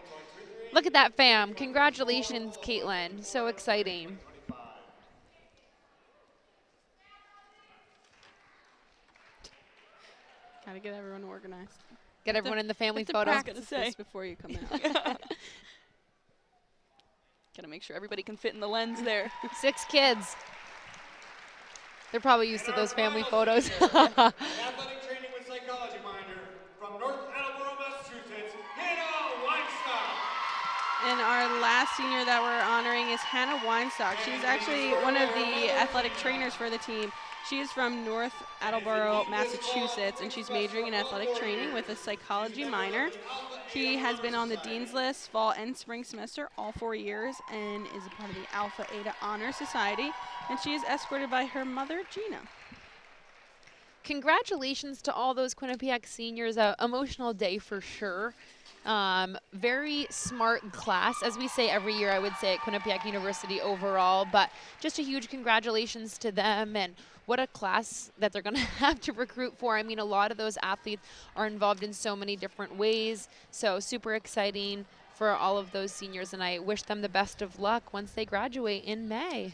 Look at that, fam. Congratulations, Caitlin. So exciting. Gotta get everyone organized. Get everyone in the family photo. Practice this before you come out. Gotta make sure everybody can fit in the lens there. 6 kids. They're probably used to those family photos. Athletic training with psychology minder from North Attleboro, Massachusetts, Hannah Weinstock. And our last senior that we're honoring is Hannah Weinstock. She's actually one of the athletic trainers for the team. She is from North Attleboro, Massachusetts, and she's majoring in athletic training with a psychology minor. She has been on the Dean's List fall and spring semester all 4 years and is a part of the Alpha Eta Honor Society, and she is escorted by her mother, Gina. Congratulations to all those Quinnipiac seniors. Emotional day for sure. Very smart class, as we say every year, I would say, at Quinnipiac University overall, but just a huge congratulations to them, and what a class that they're going to have to recruit for. I mean, a lot of those athletes are involved in so many different ways, so super exciting for all of those seniors, and I wish them the best of luck once they graduate in May.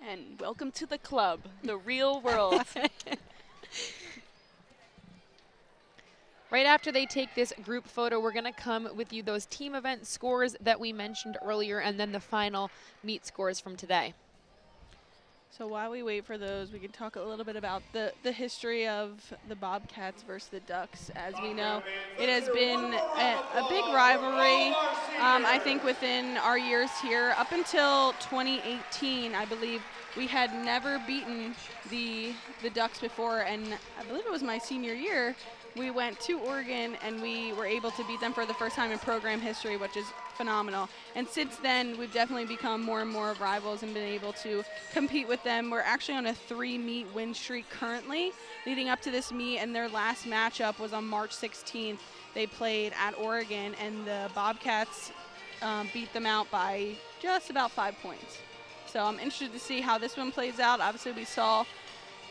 And welcome to the club, the real world. Right after they take this group photo, we're going to come with you those team event scores that we mentioned earlier, and then the final meet scores from today. So while we wait for those, we can talk a little bit about the history of the Bobcats versus the Ducks. As we know, it has been a big rivalry, I think, within our years here. Up until 2018, I believe, we had never beaten the Ducks before, and I believe it was my senior year. We went to Oregon, and we were able to beat them for the first time in program history, which is phenomenal. And since then, we've definitely become more and more rivals and been able to compete with them. We're actually on a 3-meet win streak currently leading up to this meet, and their last matchup was on March 16th. They played at Oregon, and the Bobcats beat them out by just about 5 points. So I'm interested to see how this one plays out. Obviously, we saw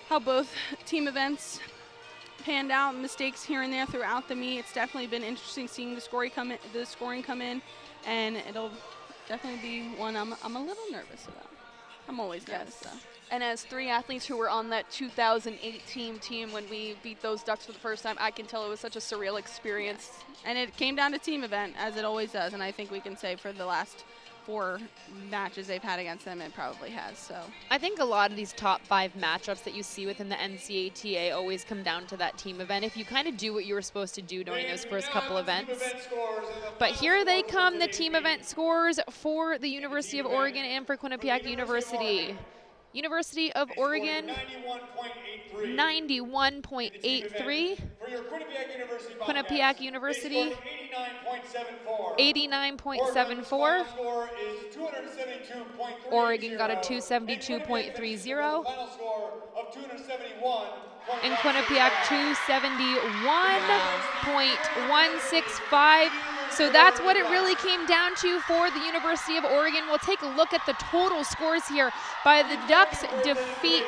how both team events panned out, mistakes here and there throughout the meet. It's definitely been interesting seeing the scoring come in, and it'll definitely be one I'm a little nervous about. I'm always nervous, though. And as 3 athletes who were on that 2018 team when we beat those Ducks for the first time, I can tell it was such a surreal experience. Yes. And it came down to team event, as it always does, and I think we can say for the last 4 matches they've had against them, it probably has. So I think a lot of these top 5 matchups that you see within the NCATA always come down to that team event. If you kind of do what you were supposed to do during those first couple events. But here they come, the team event scores for the University of Oregon and for Quinnipiac University. University of Oregon, 91.83. Quinnipiac University, 89.74. Oregon got a 272.30. And Quinnipiac 271.165. So that's what it really came down to for the University of Oregon. We'll take a look at the total scores here. By the Ducks defeat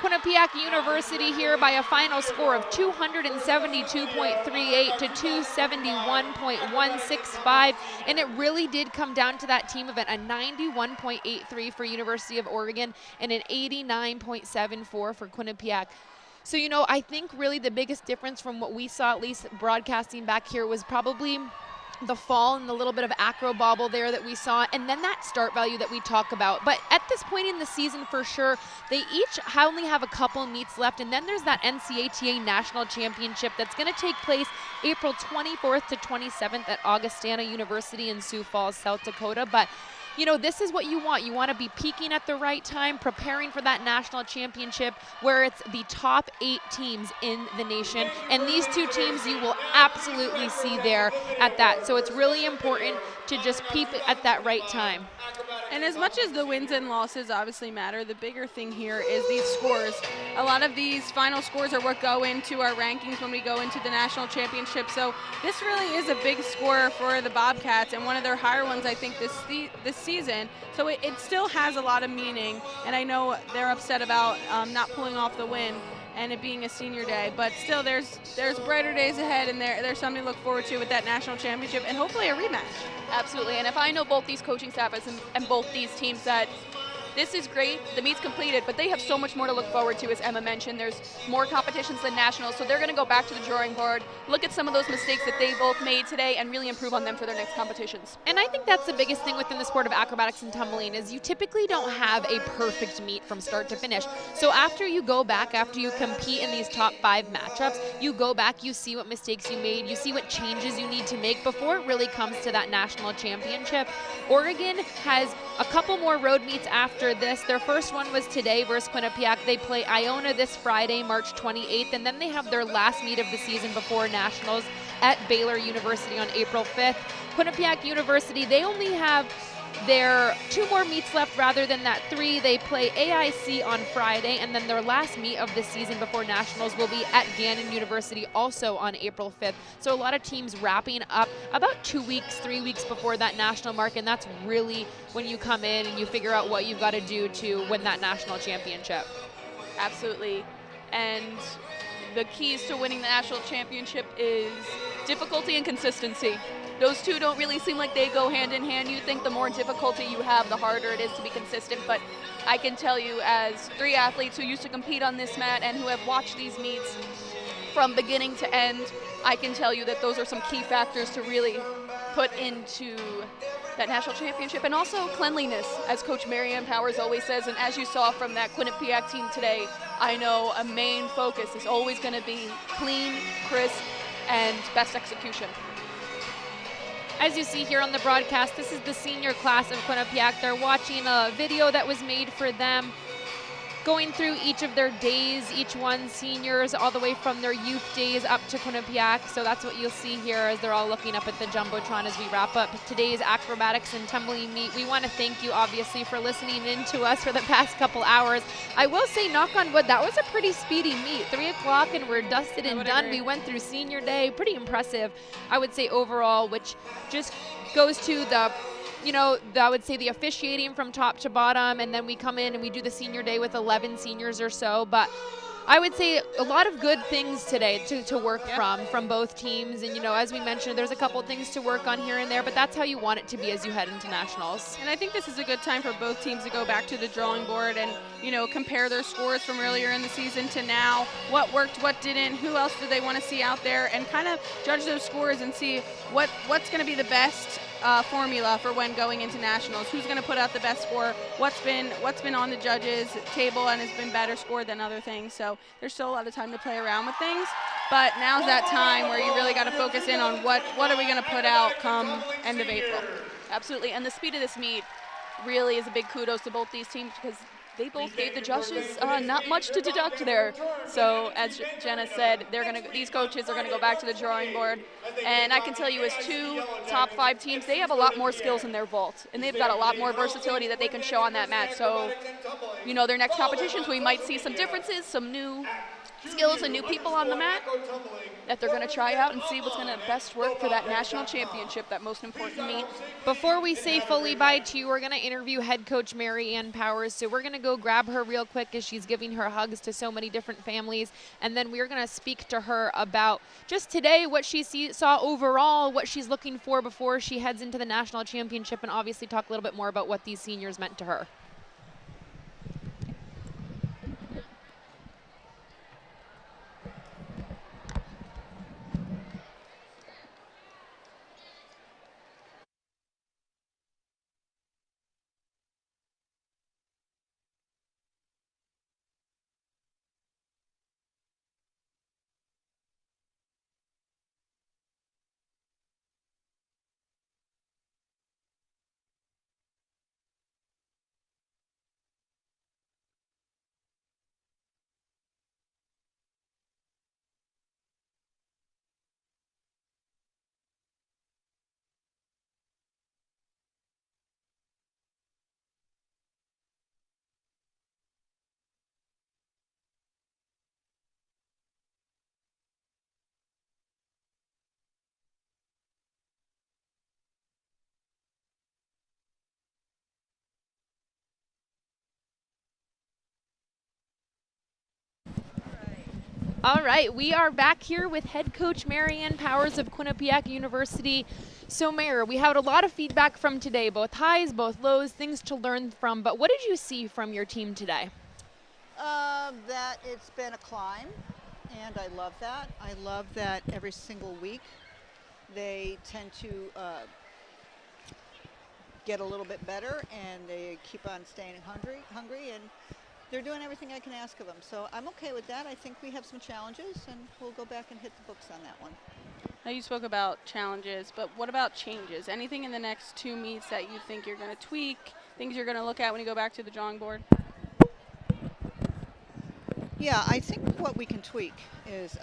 Quinnipiac University here by a final score of 272.38 to 271.165. And it really did come down to that team event, a 91.83 for University of Oregon and an 89.74 for Quinnipiac. So, you know, I think really the biggest difference from what we saw, at least broadcasting back here, was probably the fall and the little bit of acro bobble there that we saw, and then that start value that we talk about. But at this point in the season, for sure, they each only have a couple meets left, and then there's that NCATA National Championship that's going to take place April 24th to 27th at Augustana University in Sioux Falls, South Dakota. But you know, this is what you want. You want to be peaking at the right time, preparing for that national championship where it's the top 8 teams in the nation. And these 2 teams you will absolutely see there at that. So it's really important to just peep at that right time. And as much as the wins and losses obviously matter, the bigger thing here is these scores. A lot of these final scores are what go into our rankings when we go into the national championship. So this really is a big score for the Bobcats, and one of their higher ones, I think, this season. So it still has a lot of meaning, and I know they're upset about not pulling off the win and it being a senior day, but still there's brighter days ahead, and there's something to look forward to with that national championship and hopefully a rematch. Absolutely, and if I know both these coaching staffs and both these teams, that this is great. The meet's completed, but they have so much more to look forward to, as Emma mentioned. There's more competitions than nationals, so they're going to go back to the drawing board, look at some of those mistakes that they both made today, and really improve on them for their next competitions. And I think that's the biggest thing within the sport of acrobatics and tumbling is you typically don't have a perfect meet from start to finish. So after you go back, after you compete in these top 5 matchups, you go back, you see what mistakes you made, you see what changes you need to make before it really comes to that national championship. Oregon has a couple more road meets after this. Their first one was today versus Quinnipiac. They play Iona this Friday, March 28th, and then they have their last meet of the season before nationals at Baylor University on April 5th. Quinnipiac University, they only have their 2 more meets left rather than that 3. They play AIC on Friday, and then their last meet of the season before nationals will be at Gannon University also on April 5th. So a lot of teams wrapping up about 2 weeks, 3 weeks before that national mark, and that's really when you come in and you figure out what you've got to do to win that national championship. Absolutely. And the keys to winning the national championship is difficulty and consistency. Those two don't really seem like they go hand in hand. You think the more difficulty you have, the harder it is to be consistent. But I can tell you, as 3 athletes who used to compete on this mat and who have watched these meets from beginning to end, I can tell you that those are some key factors to really put into that national championship. And also cleanliness, as Coach Marianne Powers always says, and as you saw from that Quinnipiac team today, I know a main focus is always going to be clean, crisp, and best execution. As you see here on the broadcast, this is the senior class of Quinnipiac. They're watching a video that was made for them, going through each of their days, each one seniors, all the way from their youth days up to Quinnipiac. So that's what you'll see here as they're all looking up at the Jumbotron as we wrap up today's acrobatics and tumbling meet. We want to thank you, obviously, for listening in to us for the past couple hours. I will say, knock on wood, that was a pretty speedy meet. 3 o'clock and we're dusted and done. We went through senior day. Pretty impressive, I would say, overall, which just goes to the I would say the officiating from top to bottom, and then we come in and we do the senior day with 11 seniors or so. But I would say a lot of good things today to work from both teams. And, as we mentioned, there's a couple things to work on here and there, but that's how you want it to be as you head into nationals. And I think this is a good time for both teams to go back to the drawing board and, compare their scores from earlier in the season to now. What worked, what didn't, who else do they want to see out there, and kind of judge those scores and see what's going to be the best formula for when going into nationals. Who's going to put out the best score? What's been on the judges' table and has been better scored than other things. So there's still a lot of time to play around with things, but now's that time where you really got to focus in on what are we going to put out come end of April. Absolutely, and the speed of this meet really is a big kudos to both these teams because they both gave the judges not much to deduct there. So as Jenna said, these coaches are going to go back to the drawing board. And I can tell you, as 2 top 5 teams, they have a lot more skills in their vault. And they've got a lot more versatility that they can show on that mat. So, their next competitions, we might see some differences, some new skills and new people on the mat that they're going to try out and see what's going to best work for that national championship, that most important meet. Before we say fully bye to you, we're going to interview head coach Marianne Powers. So we're going to go grab her real quick as she's giving her hugs to so many different families. And then we're going to speak to her about just today what she saw overall, what she's looking for before she heads into the national championship, and obviously talk a little bit more about what these seniors meant to her. All right, we are back here with head coach Marianne Powers of Quinnipiac University. So, Mayor, we had a lot of feedback from today, both highs, both lows, things to learn from. But what did you see from your team today? That it's been a climb, and I love that. I love that every single week they tend to get a little bit better, and they keep on staying hungry, and they're doing everything I can ask of them. So I'm okay with that. I think we have some challenges, and we'll go back and hit the books on that one. Now you spoke about challenges, but what about changes? Anything in the next 2 meets that you think you're going to tweak, things you're going to look at when you go back to the drawing board? Yeah, I think what we can tweak is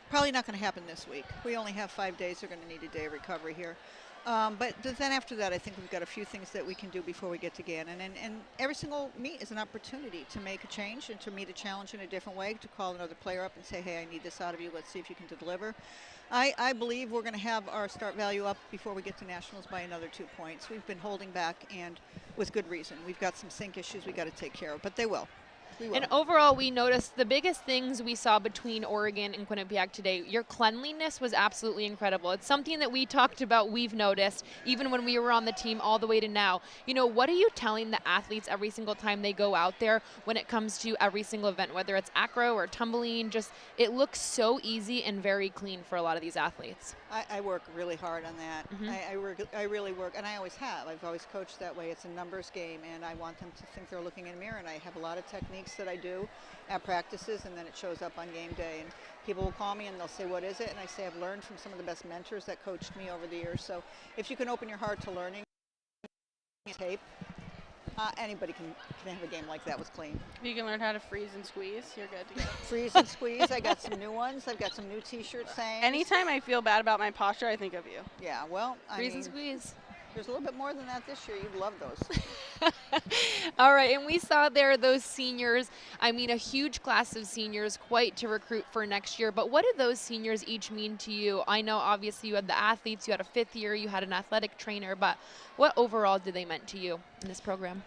probably not going to happen this week. We only have 5 days. They're going to need a day of recovery here. But then after that, I think we've got a few things that we can do before we get to Gannon. And every single meet is an opportunity to make a change and to meet a challenge in a different way, to call another player up and say, hey, I need this out of you. Let's see if you can deliver. I believe we're going to have our start value up before we get to nationals by another 2 points. We've been holding back, and with good reason. We've got some sync issues we got to take care of, but they will. And overall, we noticed the biggest things we saw between Oregon and Quinnipiac today. Your cleanliness was absolutely incredible. It's something that we talked about, we've noticed, even when we were on the team all the way to now. You know, what are you telling the athletes every single time they go out there when it comes to every single event, whether it's acro or tumbling? Just, it looks so easy and very clean for a lot of these athletes. I work really hard on that. I really work, and I always have. I've always coached that way. It's a numbers game, and I want them to think they're looking in a mirror, and I have a lot of techniques that I do at practices, and then it shows up on game day, and people will call me and they'll say, what is it? And I say, I've learned from some of the best mentors that coached me over the years. So if you can open your heart to learning tape, anybody can have a game like that with clean. If you can learn how to freeze and squeeze, you're good to go. Freeze and squeeze. I got some new ones. I've got some new t-shirts saying. Anytime I feel bad about my posture, I think of you. Yeah, well, Freeze and squeeze. There's a little bit more than that this year. You'd love those. All right, and we saw there those seniors. I mean, a huge class of seniors, quite to recruit for next year. But what did those seniors each mean to you? I know, obviously, you had the athletes, you had a fifth year, you had an athletic trainer, but what overall did they mean to you in this program?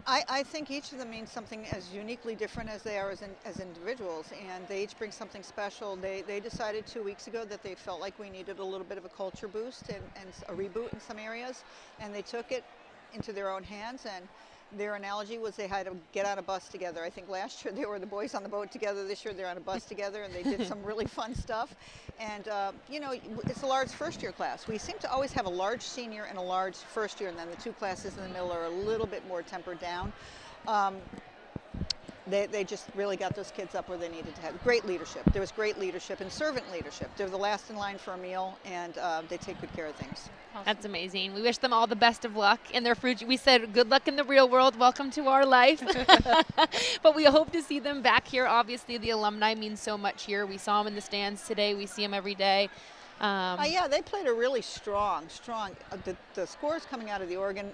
I think each of them means something as uniquely different as they are as individuals, and they each bring something special. They decided 2 weeks ago that they felt like we needed a little bit of a culture boost and a reboot in some areas, and they took it into their own hands, and their analogy was they had to get on a bus together. I think last year they were the boys on the boat together. This year they're on a bus together, and they did some really fun stuff. And, you know, it's a large first-year class. We seem to always have a large senior and a large first year, and then the two classes in the middle are a little bit more tempered down. They just really got those kids up where they needed to have. Great leadership. There was great leadership and servant leadership. They're the last in line for a meal, and they take good care of things. Awesome. That's amazing. We wish them all the best of luck in their fruit. We said good luck in the real world. Welcome to our life. But we hope to see them back here. Obviously, the alumni mean so much here. We saw them in the stands today. We see them every day. Yeah, they played a really strong. The scores coming out of the Oregon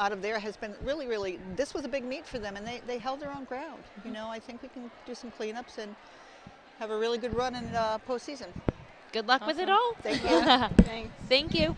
out of there has been really, this was a big meet for them, and they held their own ground. You know, I think we can do some cleanups and have a really good run in postseason. Good luck with it all. Thank you. Thanks. Thank you.